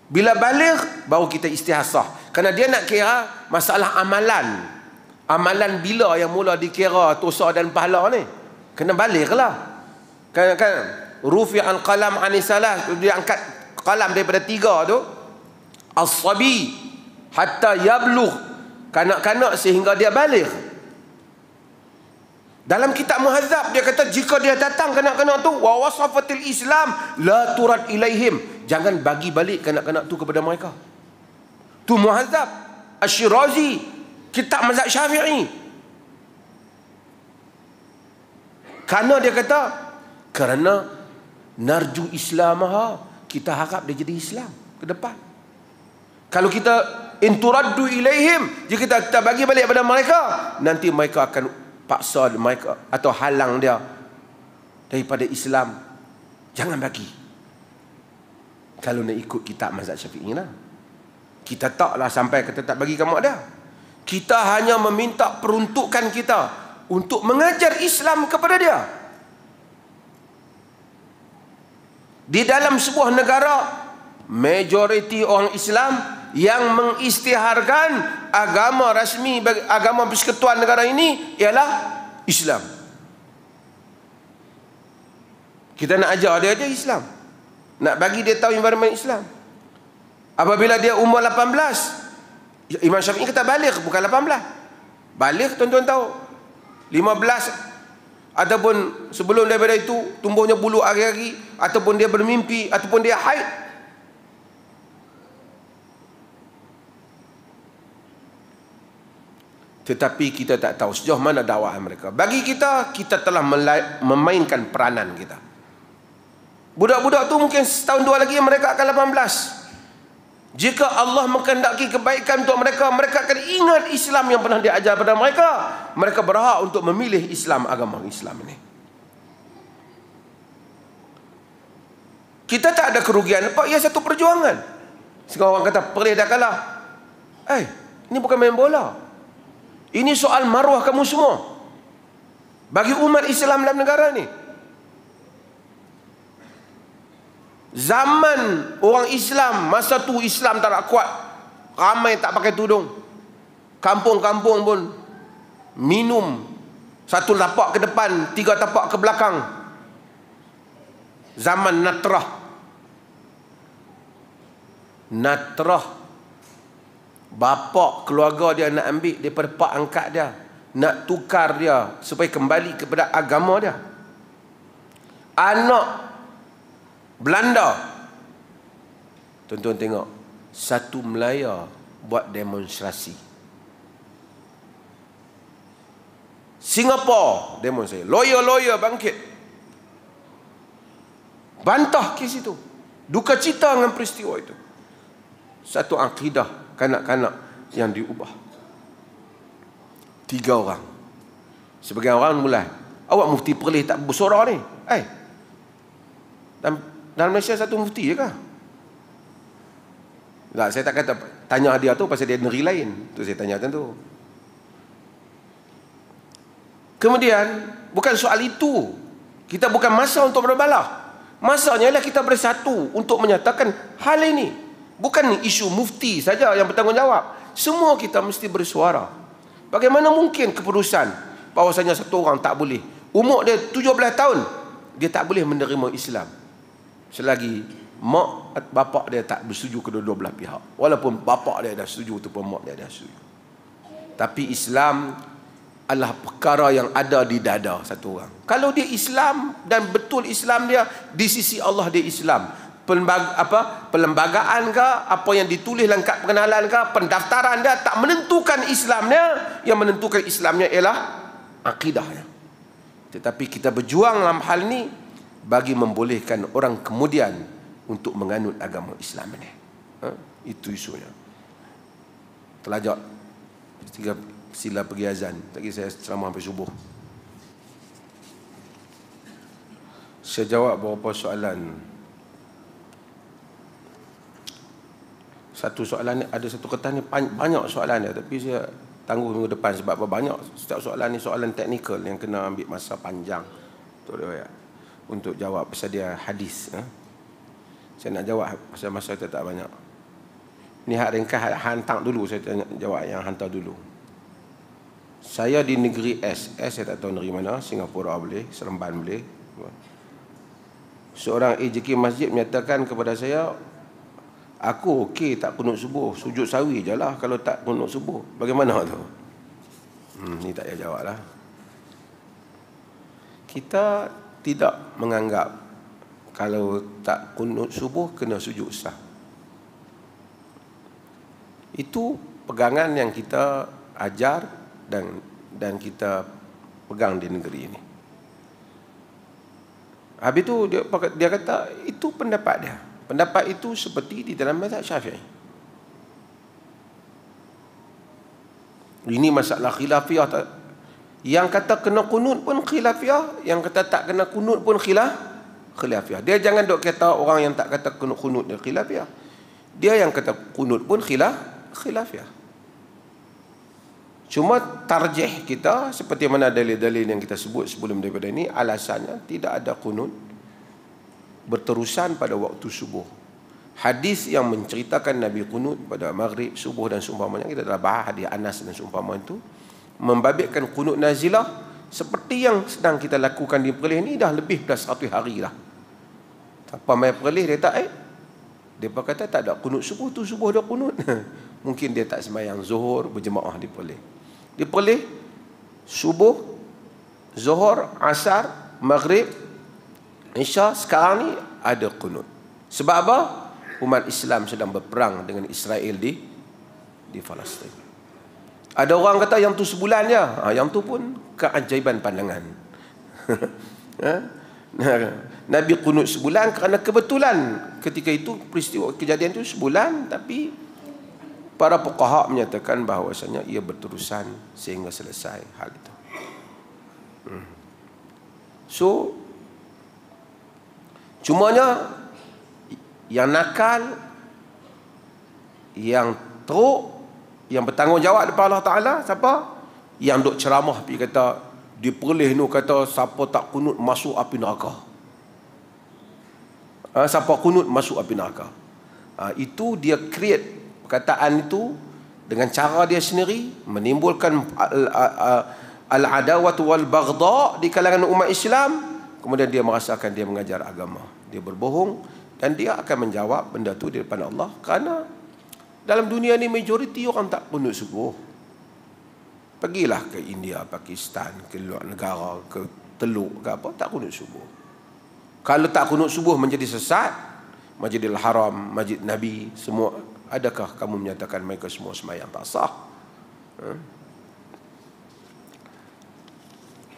bila baligh baru kita istihasah. Kerana dia nak kira masalah amalan. Amalan bila yang mula dikira dosa dan pahala ni? Kena baligh lah. Kan rufi'al qalam anisalah, dia angkat qalam daripada 3 tu. As-sabi hatta yablugh, kanak-kanak sehingga dia baligh. Dalam kitab Muhadzab dia kata jika dia datang kanak-kanak tu wa wasafatil Islam la turad ilaihim, jangan bagi balik kanak-kanak tu kepada mereka. Tu Muhadzab Asy-Syirazi, kitab mazhab Syafi'i. Kerana dia kata kerana narju Islamaha, kita harap dia jadi Islam ke depan. Kalau kita inturaddu ilaihim, jika kita bagi balik kepada mereka, nanti mereka akan paksa mereka atau halang dia daripada Islam. Jangan bagi. Kalau nak ikut kitab mazhab Syafi'i lah, kita taklah sampai kata tak bagi kamu ada. Kita hanya meminta peruntukan kita untuk mengajar Islam kepada dia. Di dalam sebuah negara, majoriti orang Islam yang mengisytiharkan agama rasmi, agama persekutuan negara ini ialah Islam. Kita nak ajar dia aja Islam, nak bagi dia tahu environment Islam. Apabila dia umur 18, Imam Syafi'i kata baligh, bukan 18. Baligh tuan-tuan tahu 15, ataupun sebelum daripada itu tumbuhnya bulu hari-hari, ataupun dia bermimpi, ataupun dia haid. Tetapi kita tak tahu sejauh mana dakwah mereka. Bagi kita, kita telah memainkan peranan kita. Budak-budak tu mungkin setahun dua lagi mereka akan 18. Jika Allah menghendaki kebaikan untuk mereka, mereka akan ingat Islam yang pernah diajar pada mereka. Mereka berhak untuk memilih Islam, agama Islam ini. Kita tak ada kerugian apa, ia satu perjuangan. Sekarang orang kata perih dah kalah. Ini bukan main bola. Ini soal maruah kamu semua bagi umat Islam dalam negara ini. Zaman orang Islam, masa tu Islam tak nak kuat, ramai tak pakai tudung. Kampung-kampung pun minum satu tapak ke depan, 3 tapak ke belakang. Zaman Natrah. Bapa keluarga dia nak ambil daripada pak angkat dia, nak tukar dia supaya kembali kepada agama dia. Anak Belanda, tuan-tuan tengok, satu Melaya buat demonstrasi. Singapura demonstrasi, lawyer bangkit, bantah kes itu, duka cita dengan peristiwa itu. Satu akidah kanak-kanak yang diubah. 3 orang. Sebagian orang mulai, awak mufti Perlis tak bersuara ni? Dalam Malaysia satu mufti je kah? Tak, saya tak kata tanya dia tu pasal dia negeri lain. Tu saya tanya tu. Kemudian, bukan soal itu. Kita bukan masa untuk berbalah. Masanya ialah kita bersatu untuk menyatakan hal ini. Bukan isu mufti saja yang bertanggungjawab. Semua kita mesti bersuara. Bagaimana mungkin keputusan bahawasanya satu orang tak boleh, umur dia 17 tahun, dia tak boleh menerima Islam selagi mak atau bapak dia tak bersetuju kedua-dua belah pihak. Walaupun bapak dia dah setuju ataupun mak dia dah setuju. Tapi Islam adalah perkara yang ada di dada satu orang. Kalau dia Islam dan betul Islam dia, di sisi Allah dia Islam. Perlembagaan ke, apa yang ditulis dalam kad pengenalan ke, pendaftaran dia tak menentukan Islamnya. Yang menentukan Islamnya ialah akidahnya. Tetapi kita berjuang dalam hal ini bagi membolehkan orang kemudian untuk menganut agama Islam ini. Itu isunya. Telajak 3 sila pergi azan. Tadi saya ceramah sampai subuh. Saya jawab beberapa soalan. Satu soalan ni, ada satu kertas ni banyak soalan dia, tapi saya tangguh minggu depan sebab apa, banyak. Setiap soalan ni soalan teknikal yang kena ambil masa panjang untuk jawab pasal dia hadis. Saya nak jawab pasal masa kita tak banyak. Ni hak ringkas, hantar dulu. Saya tanya, jawab yang hantar dulu. Saya di negeri S saya tak tahu negeri mana, Singapura boleh, Seremban boleh. Seorang AJK masjid menyatakan kepada saya, aku okey tak kunut subuh, sujud sawi je lah kalau tak kunut subuh. Bagaimana tu? Ni tak payah jawab lah. Kita tidak menganggap kalau tak kunut subuh kena sujud sah. Itu pegangan yang kita ajar dan kita pegang di negeri ini. Habis itu dia kata itu pendapat dia. Pendapat itu seperti di dalam mazhab Syafi'i. Ini masalah khilafiyah. Yang kata kena kunut pun khilafiyah, yang kata tak kena kunut pun khilafiyah. Dia jangan dok kata orang yang tak kata kena kunut dia khilafiyah. Dia yang kata kunut pun khilafiyah. Cuma tarjih kita seperti mana dalil-dalil yang kita sebut sebelum daripada ini, alasannya tidak ada kunut berterusan pada waktu subuh. Hadis yang menceritakan Nabi kunut pada maghrib, subuh dan seumpamanya, kita telah bahas hadis Anas dan seumpamanya itu, membabitkan kunut nazilah seperti yang sedang kita lakukan di Perlis ni dah lebih dah 100 hari dah. Siapa mai Perlis dia tak dia kata tak ada kunut subuh tu, subuh dah kunut. Mungkin dia tak sembahyang zuhur berjemaah di Perlis. Di Perlis subuh, zuhur, asar, maghrib, isya, sekarang ni ada kunut. Sebab apa? Umat Islam sedang berperang dengan Israel di Palestin. Ada orang kata yang tu sebulan je. Yang tu pun keajaiban pandangan. Nabi kunut sebulan kerana kebetulan ketika itu peristiwa kejadian itu sebulan, tapi para fuqaha menyatakan bahawasanya ia berterusan sehingga selesai hal itu. So cumanya yang nakal, yang teruk, yang bertanggungjawab depan Allah Ta'ala siapa? Yang duk ceramah pergi kata di Perlis ni kata siapa tak kunut masuk api neraka. Siapa kunut masuk api neraka. Itu dia create perkataan itu dengan cara dia sendiri, menimbulkan al-adawatu wal baghdha di kalangan umat Islam. Kemudian dia merasakan dia mengajar agama, dia berbohong, dan dia akan menjawab benda tu di depan Allah. Kerana dalam dunia ni majoriti orang tak kunut subuh. Pergilah ke India, Pakistan, ke luar negara, ke Teluk ke apa, tak kunut subuh. Kalau tak kunut subuh menjadi sesat, Masjidil Haram, Masjid Nabi, semua, adakah kamu menyatakan mereka semua sembahyang tak sah?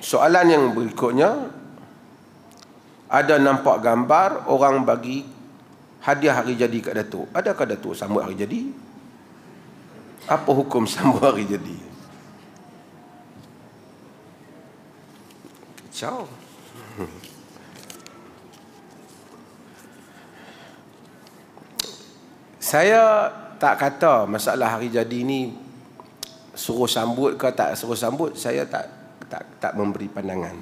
Soalan yang berikutnya, ada nampak gambar orang bagi hadiah hari jadi kat Datuk. Adakah Datuk sambut hari jadi? Apa hukum sambut hari jadi? Kacau. Saya tak kata masalah hari jadi ni suruh sambut ke tak suruh sambut, saya tak memberi pandangan.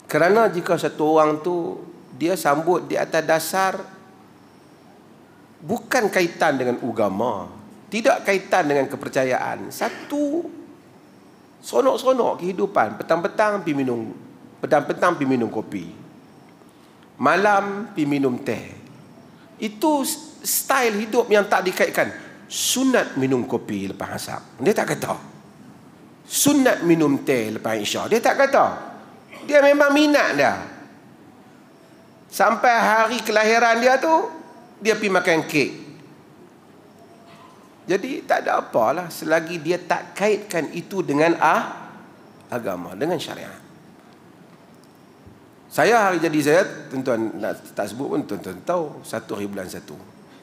Kerana jika satu orang tu dia sambut di atas dasar bukan kaitan dengan agama, tidak kaitan dengan kepercayaan, satu seronok-seronok kehidupan, petang-petang pergi minum kopi, malam pergi minum teh, itu style hidup yang tak dikaitkan. Sunat minum kopi lepas asar, dia tak kata. Sunat minum teh lepas isyak, dia tak kata. Dia memang minat dia. Sampai hari kelahiran dia tu, dia pergi makan kek. Jadi tak ada apalah selagi dia tak kaitkan itu dengan agama, dengan syariat. Saya hari jadi saya, tuan-tuan tak sebut pun tuan-tuan tahu, 1 hari bulan 1.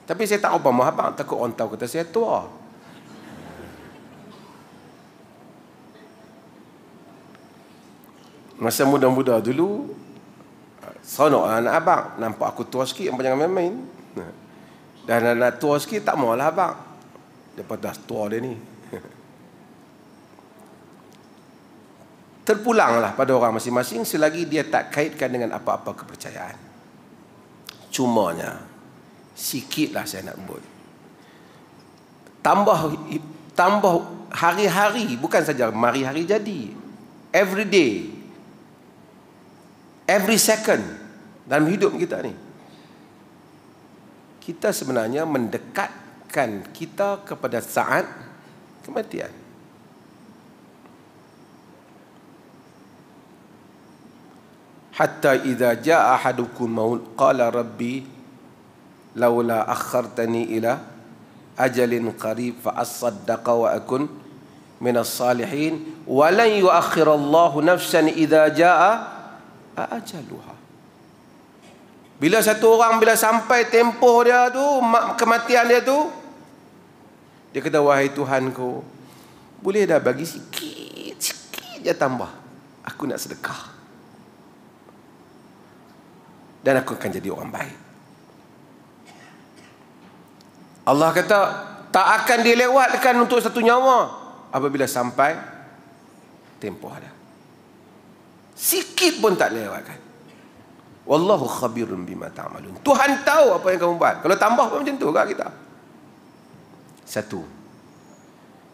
Tapi saya tak apa mahu abang, takut orang tahu kata saya tua. Masa muda-muda dulu, seronok anak abang, nampak aku tua sikit, abang jangan main-main. Dan anak tua sikit tak maulah abang. Lepas dah tua dia ni. Terpulanglah pada orang masing-masing selagi dia tak kaitkan dengan apa-apa kepercayaan. Cumanya sikitlah saya nak buat. Tambah hari-hari, bukan saja mari hari jadi. Every day, every second dalam hidup kita ni. Kita sebenarnya mendekatkan kita kepada saat kematian. Hatta idza jaa ahadukum maut qala rabbi laula akhartani ila ajalin qarib fa asaddaqa wa akun minas salihin wa lan yuakhirallahu nafsan idza jaa ajaluha. Bila satu orang bila sampai tempoh dia tu, kematian dia tu, dia kata, wahai Tuhanku, boleh dah bagi sikit je tambah, aku nak sedekah dan aku akan jadi orang baik. Allah kata tak akan dilewatkan untuk satu nyawa apabila sampai tempoh dia. Sikit pun tak lewatkan. Wallahu khabirun bima ta'malun. Tuhan tahu apa yang kamu buat. Kalau tambah pun macam tu kat kita. Satu.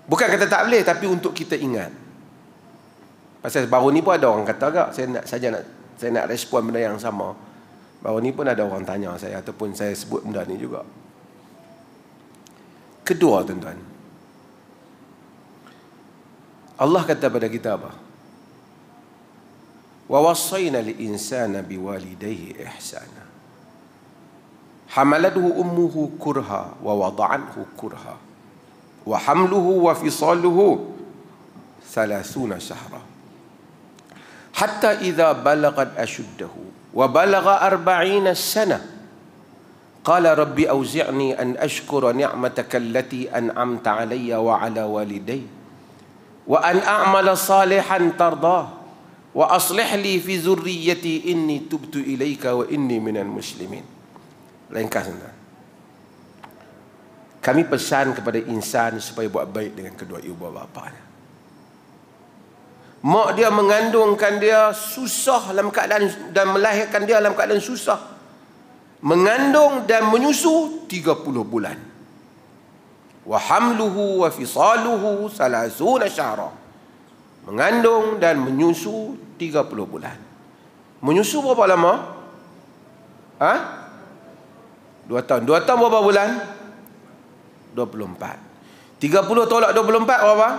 Bukan kata tak boleh, tapi untuk kita ingat. Pasal baru ni pun ada orang kata agak, saya nak respon benda yang sama. Baru ni pun ada orang tanya saya, ataupun saya sebut benda ni juga. Kedua, tuan-tuan, Allah kata pada kita apa? Wa wassayna lil insana biwalidayhi ihsana. Hamalathu ummuhu kurha wa wada'anhu kurha. Wa hamluhu wa fisaluhu 30 shahra. Hatta idza balagat ashuddahu wa balagha 40 sana. Qala rabbi awzi'ni an ashkura ni'mataka allati an'amta 'alayya wa 'ala walidayya wa an a'mala salihan tardah wa aslih li fi zurriyyati inni tubtu ilaika wa inni minal muslimin. Ringkas, tuan. Kami pesan kepada insan supaya buat baik dengan kedua ibu bapanya. Mak dia mengandungkan dia susah dalam keadaan, dan melahirkan dia dalam keadaan susah. Mengandung dan menyusu 30 bulan. Wa hamluhu wa fisaluhu 30 syahra. Mengandung dan menyusu 30 bulan. Menyusu berapa lama? 2 tahun. 2 tahun berapa bulan? 24. 30 tolak 24 berapa?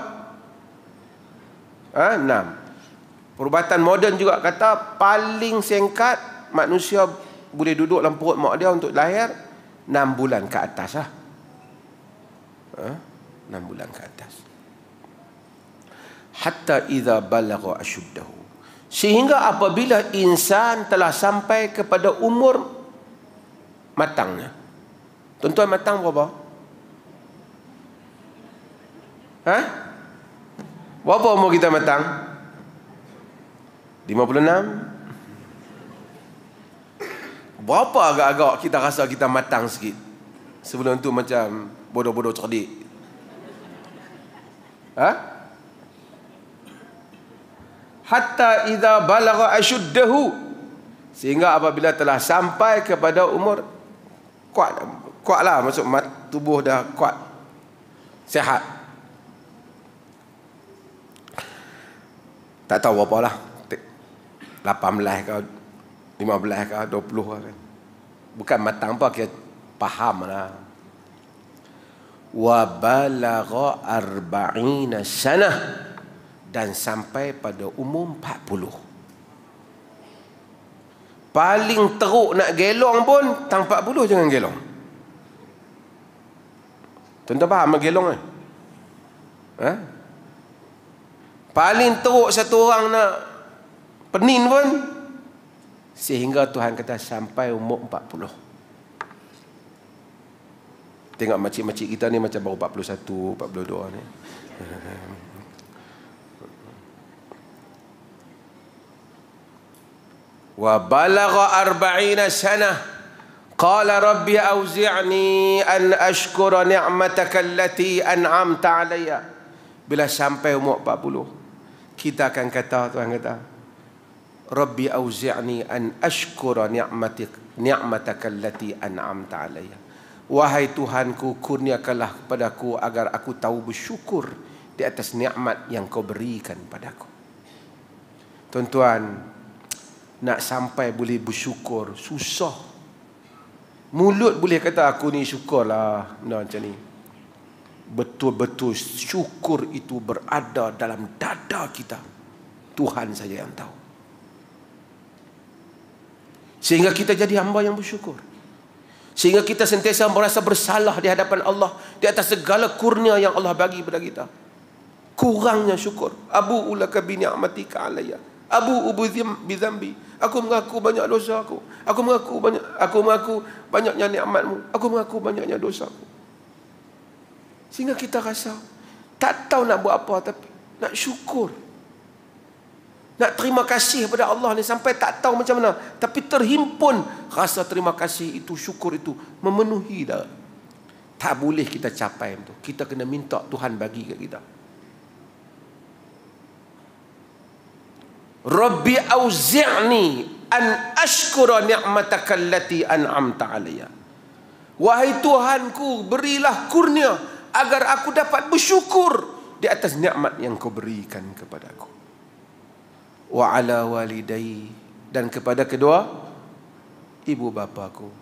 6. Perubatan moden juga kata paling singkat manusia boleh duduk dalam perut mak dia untuk lahir 6 bulan ke atas lah. 6 bulan ke atas. Hatta idza balagha ashuddahu. Sehingga apabila insan telah sampai kepada umur matangnya. Tuan-tuan, matang berapa? Berapa umur kita matang? 56? Berapa agak-agak kita rasa kita matang sikit? Sebelum tu macam bodoh-bodoh cerdik. Hatta idza balagha ashuddahu. Sehingga apabila telah sampai kepada umur kuatlah, maksud tubuh dah kuat, sihat. Tak tahu berapa lah, 18 ke 15 ke 20 kan. Bukan matang apa, kita faham lah. Wa balagha 40 sanah. Dan sampai pada umur 40. Paling teruk nak gelong pun tang 40 jangan gelong. Tuan-tuan faham gelong kan? Paling teruk satu orang nak penin pun, sehingga Tuhan kata sampai umur 40. Tengok makcik-makcik kita ni macam baru 41, 42 ni. Wa balagha 40 sanah. Qala rabbi auzi'ni an ashkura ni'mataka allati an'amta 'alayya. Bila sampai umur 40, kita akan kata, Tuhan kata, rabbi auzi'ni an ashkura ni'mataka allati an'amta 'alayya. Wahai Tuhanku, kurniakanlah kepadaku agar aku tahu bersyukur di atas nikmat yang kau berikan padaku. Tuan-tuan, nak sampai boleh bersyukur susah. Mulut boleh kata aku ni syukurlah, benda macam ni. Betul-betul syukur itu berada dalam dada kita. Tuhan saja yang tahu. Sehingga kita jadi hamba yang bersyukur. Sehingga kita sentiasa merasa bersalah di hadapan Allah di atas segala kurnia yang Allah bagi kepada kita. Kurangnya syukur. Abu ulaka bi ni'matika alayya. Abu bi dzambi. Aku mengaku banyak dosa aku. Aku mengaku banyaknya nikmatmu. Aku mengaku banyaknya dosaku. Sehingga kita rasa tak tahu nak buat apa, tapi nak syukur. Nak terima kasih kepada Allah ni sampai tak tahu macam mana, tapi terhimpun rasa terima kasih itu, syukur itu memenuhi dah. Tak boleh kita capai itu. Kita kena minta Tuhan bagi kat kita. Rabbi auzi'ni an ashkura ni'mataka allati an'amta alayya. Wahai Tuhanku, berilah kurnia agar aku dapat bersyukur di atas nikmat yang kau berikan kepadaku. Wa ala walidayya, dan kepada kedua ibu bapaku.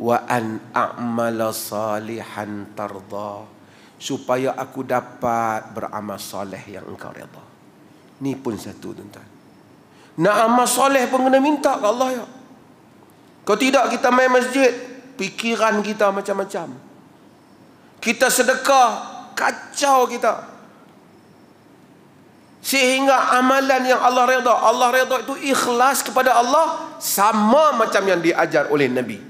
Wa an a'mala salihan tarda, supaya aku dapat beramal soleh yang engkau redha. Ni pun satu, tuan-tuan. Nak amal soleh pun kena minta ke Allah ya. Kalau tidak, kita main masjid, pikiran kita macam-macam. Kita sedekah, kacau kita. Sehingga amalan yang Allah redha itu ikhlas kepada Allah, sama macam yang diajar oleh Nabi.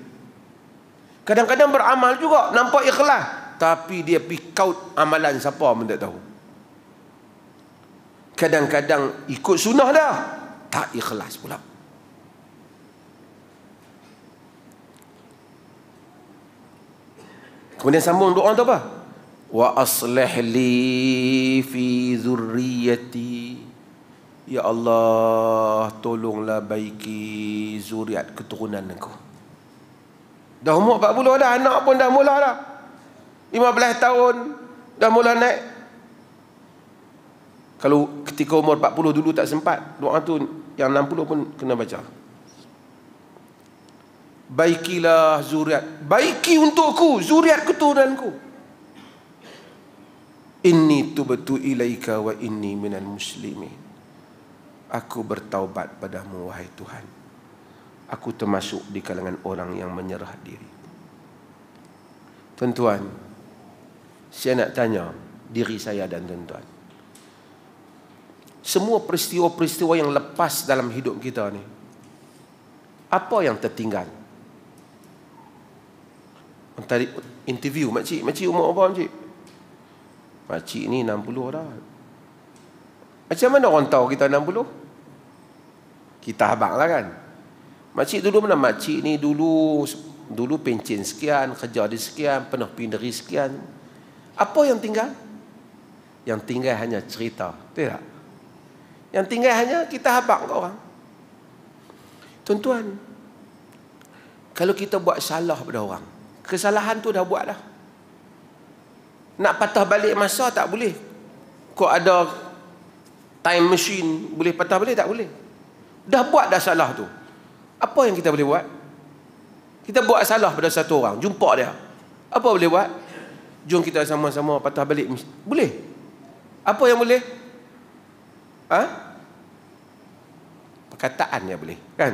Kadang-kadang beramal juga nampak ikhlas, tapi dia pikau amalan siapa pun tak tahu. Kadang-kadang ikut sunnah dah, tak ikhlas pula. Kemudian sambung doa tu apa? Wa aslih li fi zurriyati, ya Allah, tolonglah baiki zuriat keturunan aku. Dah umur 40 dah, anak pun dah mula dah 15 tahun dah mula naik. Kalau ketika umur 40 dulu tak sempat, doa tu yang 60 pun kena baca. Baikilah zuriat, baiki untukku zuriat keturunanku. Inni tubtu ilaika wa inni minal muslimin. Aku bertaubat padamu wahai Tuhan. Aku termasuk di kalangan orang yang menyerah diri. Tuan-tuan, saya nak tanya diri saya dan tuan-tuan, semua peristiwa-peristiwa yang lepas dalam hidup kita ni, apa yang tertinggal? Tadi interview makcik umur apa makcik? Makcik ni 60 dah. Macam mana orang tahu kita 60? Kita abang lah kan. Makcik dulu mana? Makcik ni dulu pencen sekian, kerja di sekian, penuh pinderi sekian. Apa yang tinggal? Yang tinggal hanya cerita, betul tak? Yang tinggal hanya kita habaq ke orang. Tuan-tuan, kalau kita buat salah pada orang, kesalahan tu dah buat dah. Nak patah balik masa tak boleh. Kok ada time machine boleh patah balik? Tak boleh. Dah buat dah salah tu. Apa yang kita boleh buat? Kita buat salah pada satu orang, jumpa dia, apa boleh buat? Jom kita sama-sama patah balik. Boleh? Apa yang boleh? Perkataan yang boleh, kan?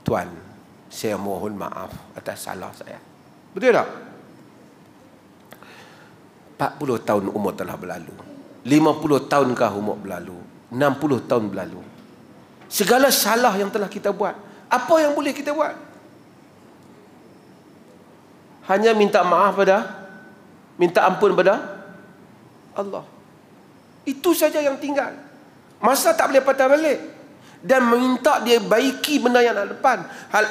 Tuan, saya mohon maaf atas salah saya. Betul tak? 40 tahun umur telah berlalu, 50 tahun umur berlalu, 60 tahun berlalu. Segala salah yang telah kita buat, apa yang boleh kita buat? Hanya minta maaf minta ampun pada Allah. Itu saja yang tinggal. Masa tak boleh patah balik. Dan minta dia baiki benda yang nak depan, hal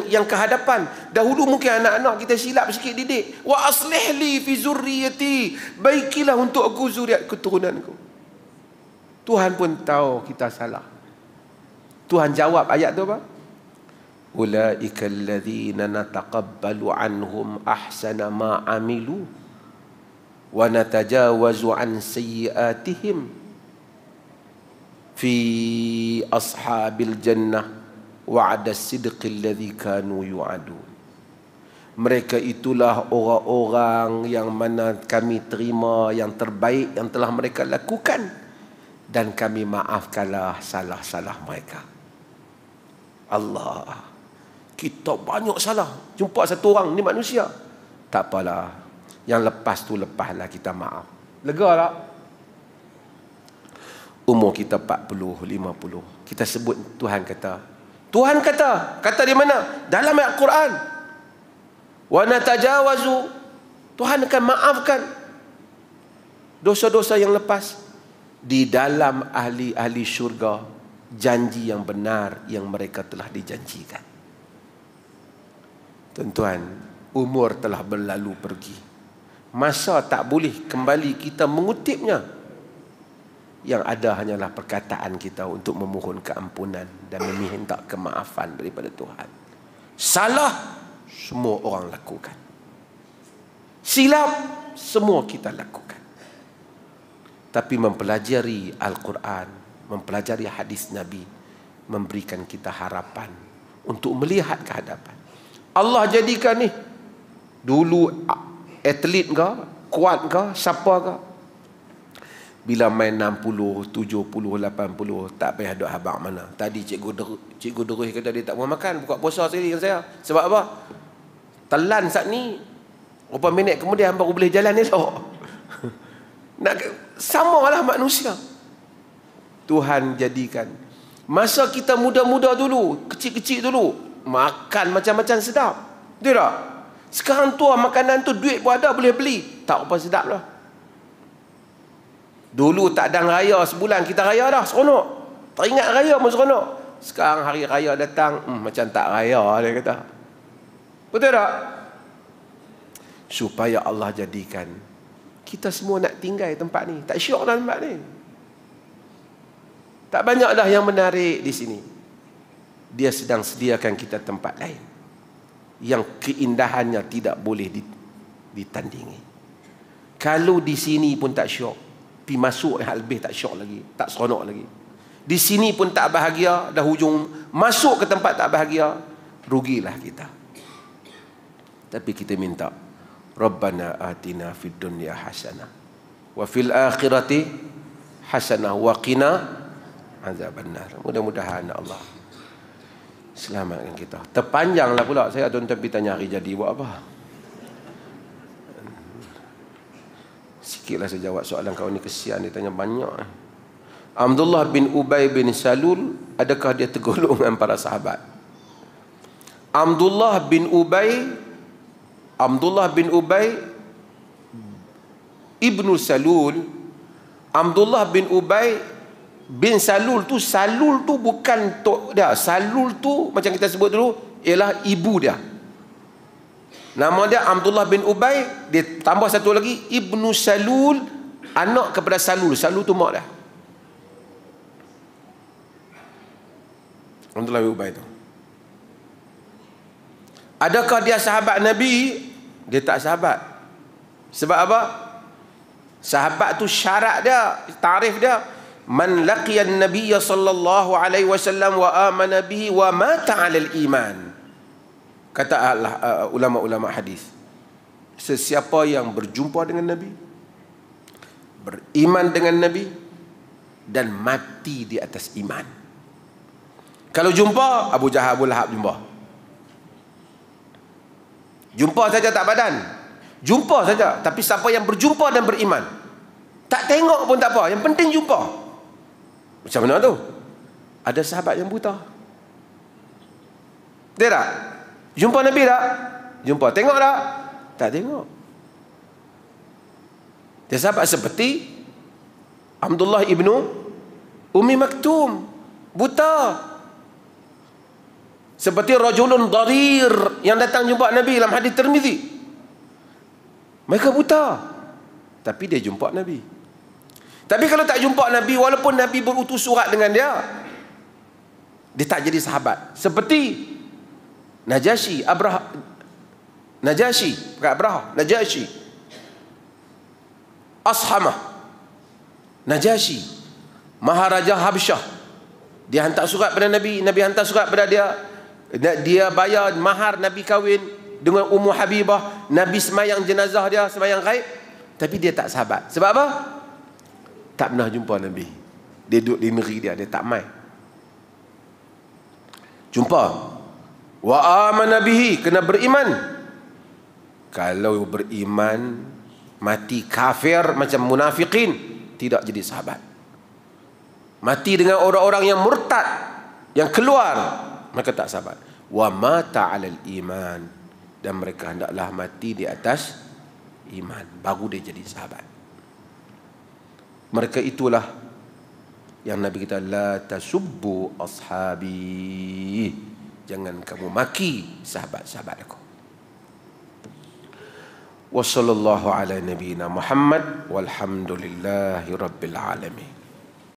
yang ke hadapan. Dahulu mungkin anak-anak kita silap sikit didik. Wa aslih li fi zurriyati, baikilah untuk aku zuriat keturunanku. Tuhan pun tahu kita salah. Tuhan jawab ayat tu apa? Ulaika alladhina nataqabbalu anhum ahsana ma amilu wa natajawazu an sayyiatihim fi ashabil jannah wa'ada sidqil ladzi kanu yu'adun. Mereka itulah orang-orang yang mana kami terima yang terbaik yang telah mereka lakukan, dan kami maafkanlah salah-salah mereka. Allah, kita banyak salah. Jumpa satu orang, ni manusia, tak apalah, yang lepas tu lepaslah, kita maaf. Lega tak? Umur kita 40, 50, kita sebut Tuhan kata di mana? Dalam ayat Quran. Wa natajawazu, Tuhan akan maafkan dosa-dosa yang lepas. Di dalam ahli-ahli syurga, janji yang benar yang mereka telah dijanjikan. Tuan-tuan, umur telah berlalu pergi, masa tak boleh kembali kita mengutipnya. Yang ada hanyalah perkataan kita untuk memohon keampunan dan meminta kemaafan daripada Tuhan. Salah, semua orang lakukan. Silap, semua kita lakukan. Tapi mempelajari Al-Quran, mempelajari hadis Nabi, memberikan kita harapan untuk melihat ke hadapan. Allah jadikan ni, dulu atlet ke, kuat ke, siapa ke, bila main 60, 70, 80, tak payah duk habaq mana. Tadi cikgu Derus kata dia tak mau makan, buka puasa sekali dengan saya. Sebab apa? Telan saat ni, berapa minit kemudian baru boleh jalan elok. Samalah manusia. Tuhan jadikan. Masa kita muda-muda dulu, kecil-kecil dulu, makan macam-macam sedap. Betul tak? Sekarang tua makanan tu duit pun ada, boleh beli. Tak apa sedap lah. Dulu tak ada raya sebulan, kita raya dah, seronok. Teringat raya pun seronok. Sekarang hari raya datang, macam tak raya, dia kata. Betul tak? Supaya Allah jadikan kita semua nak tinggal tempat ni. Tak syok dalam tempat ni. Tak banyak dah yang menarik di sini. Dia sedang sediakan kita tempat lain yang keindahannya tidak boleh ditandingi. Kalau di sini pun tak syok, pergi masuk yang lebih tak syok lagi, tak seronok lagi. Di sini pun tak bahagia, dah hujung masuk ke tempat tak bahagia, rugilah kita. Tapi kita minta, Rabbana atina fid dunya hasanah wa fil akhirati hasanah wa qina azabannar. Mudah-mudahan Allah selamatkan kita. Terpanjanglah pula saya, tuan-tuan pergi tanya hari jadi buat apa. Sikitlah saya jawab soalan kau ni, kesian dia tanya banyak. Abdullah bin Ubay bin Salul, adakah dia tergolong dengan para sahabat? Abdullah bin Ubay ibnu Salul. Abdullah bin Ubay bin Salul tu bukan tok dia. Salul tu macam kita sebut dulu ialah ibu dia. Nama dia Abdullah bin Ubay, dia tambah satu lagi ibnu Salul, anak kepada Salul. Salul tu mak dia. Abdullah bin Ubay tu. Adakah dia sahabat Nabi? Dia tak sahabat. Sebab apa? Sahabat tu syarat dia, tarif dia, man laqiyan nabiyya sallallahu alaihi wasallam wa amana bihi wa mata 'alal iman. Kata ulama-ulama hadis, sesiapa yang berjumpa dengan Nabi, beriman dengan Nabi dan mati di atas iman. Kalau jumpa Abu Jahal, Abu Lahab jumpa saja tak badan, jumpa saja. Tapi siapa yang berjumpa dan beriman, tak tengok pun tak apa, yang penting jumpa. Macam mana tu? Ada sahabat yang buta, dia tak jumpa Nabi tak? Jumpa. Tengok tak? Tak tengok. Dia sahabat seperti Abdullah ibnu Ummi Maktum, buta. Seperti rajulun darir yang datang jumpa Nabi dalam hadis Tirmizi. Mereka buta, tapi dia jumpa Nabi. Tapi kalau tak jumpa Nabi, walaupun Nabi berutus surat dengan dia, dia tak jadi sahabat. Seperti Najasyi, Ashamah, Najasyi, Maharaja Habsyah. Dia hantar surat pada Nabi, Nabi hantar surat pada dia. Dia bayar mahar, Nabi kahwin dengan Ummu Habibah. Nabi semayang jenazah dia, semayang ghaib. Tapi dia tak sahabat. Sebab apa? Tak pernah jumpa Nabi. Dia duduk di negeri dia tak mai. Jumpa. Wa amana bihi, kena beriman. Kalau beriman mati kafir macam munafikin, tidak jadi sahabat. Mati dengan orang-orang yang murtad, yang keluar, mereka tak sahabat. Wa mata 'alal iman, dan mereka hendaklah mati di atas iman, baru dia jadi sahabat. Mereka itulah yang Nabi kita, la tasubbu ashabi, jangan kamu maki sahabat-sahabat aku. Wa sallallahu ala nabiyyina Muhammad walhamdulillahi rabbil alamin.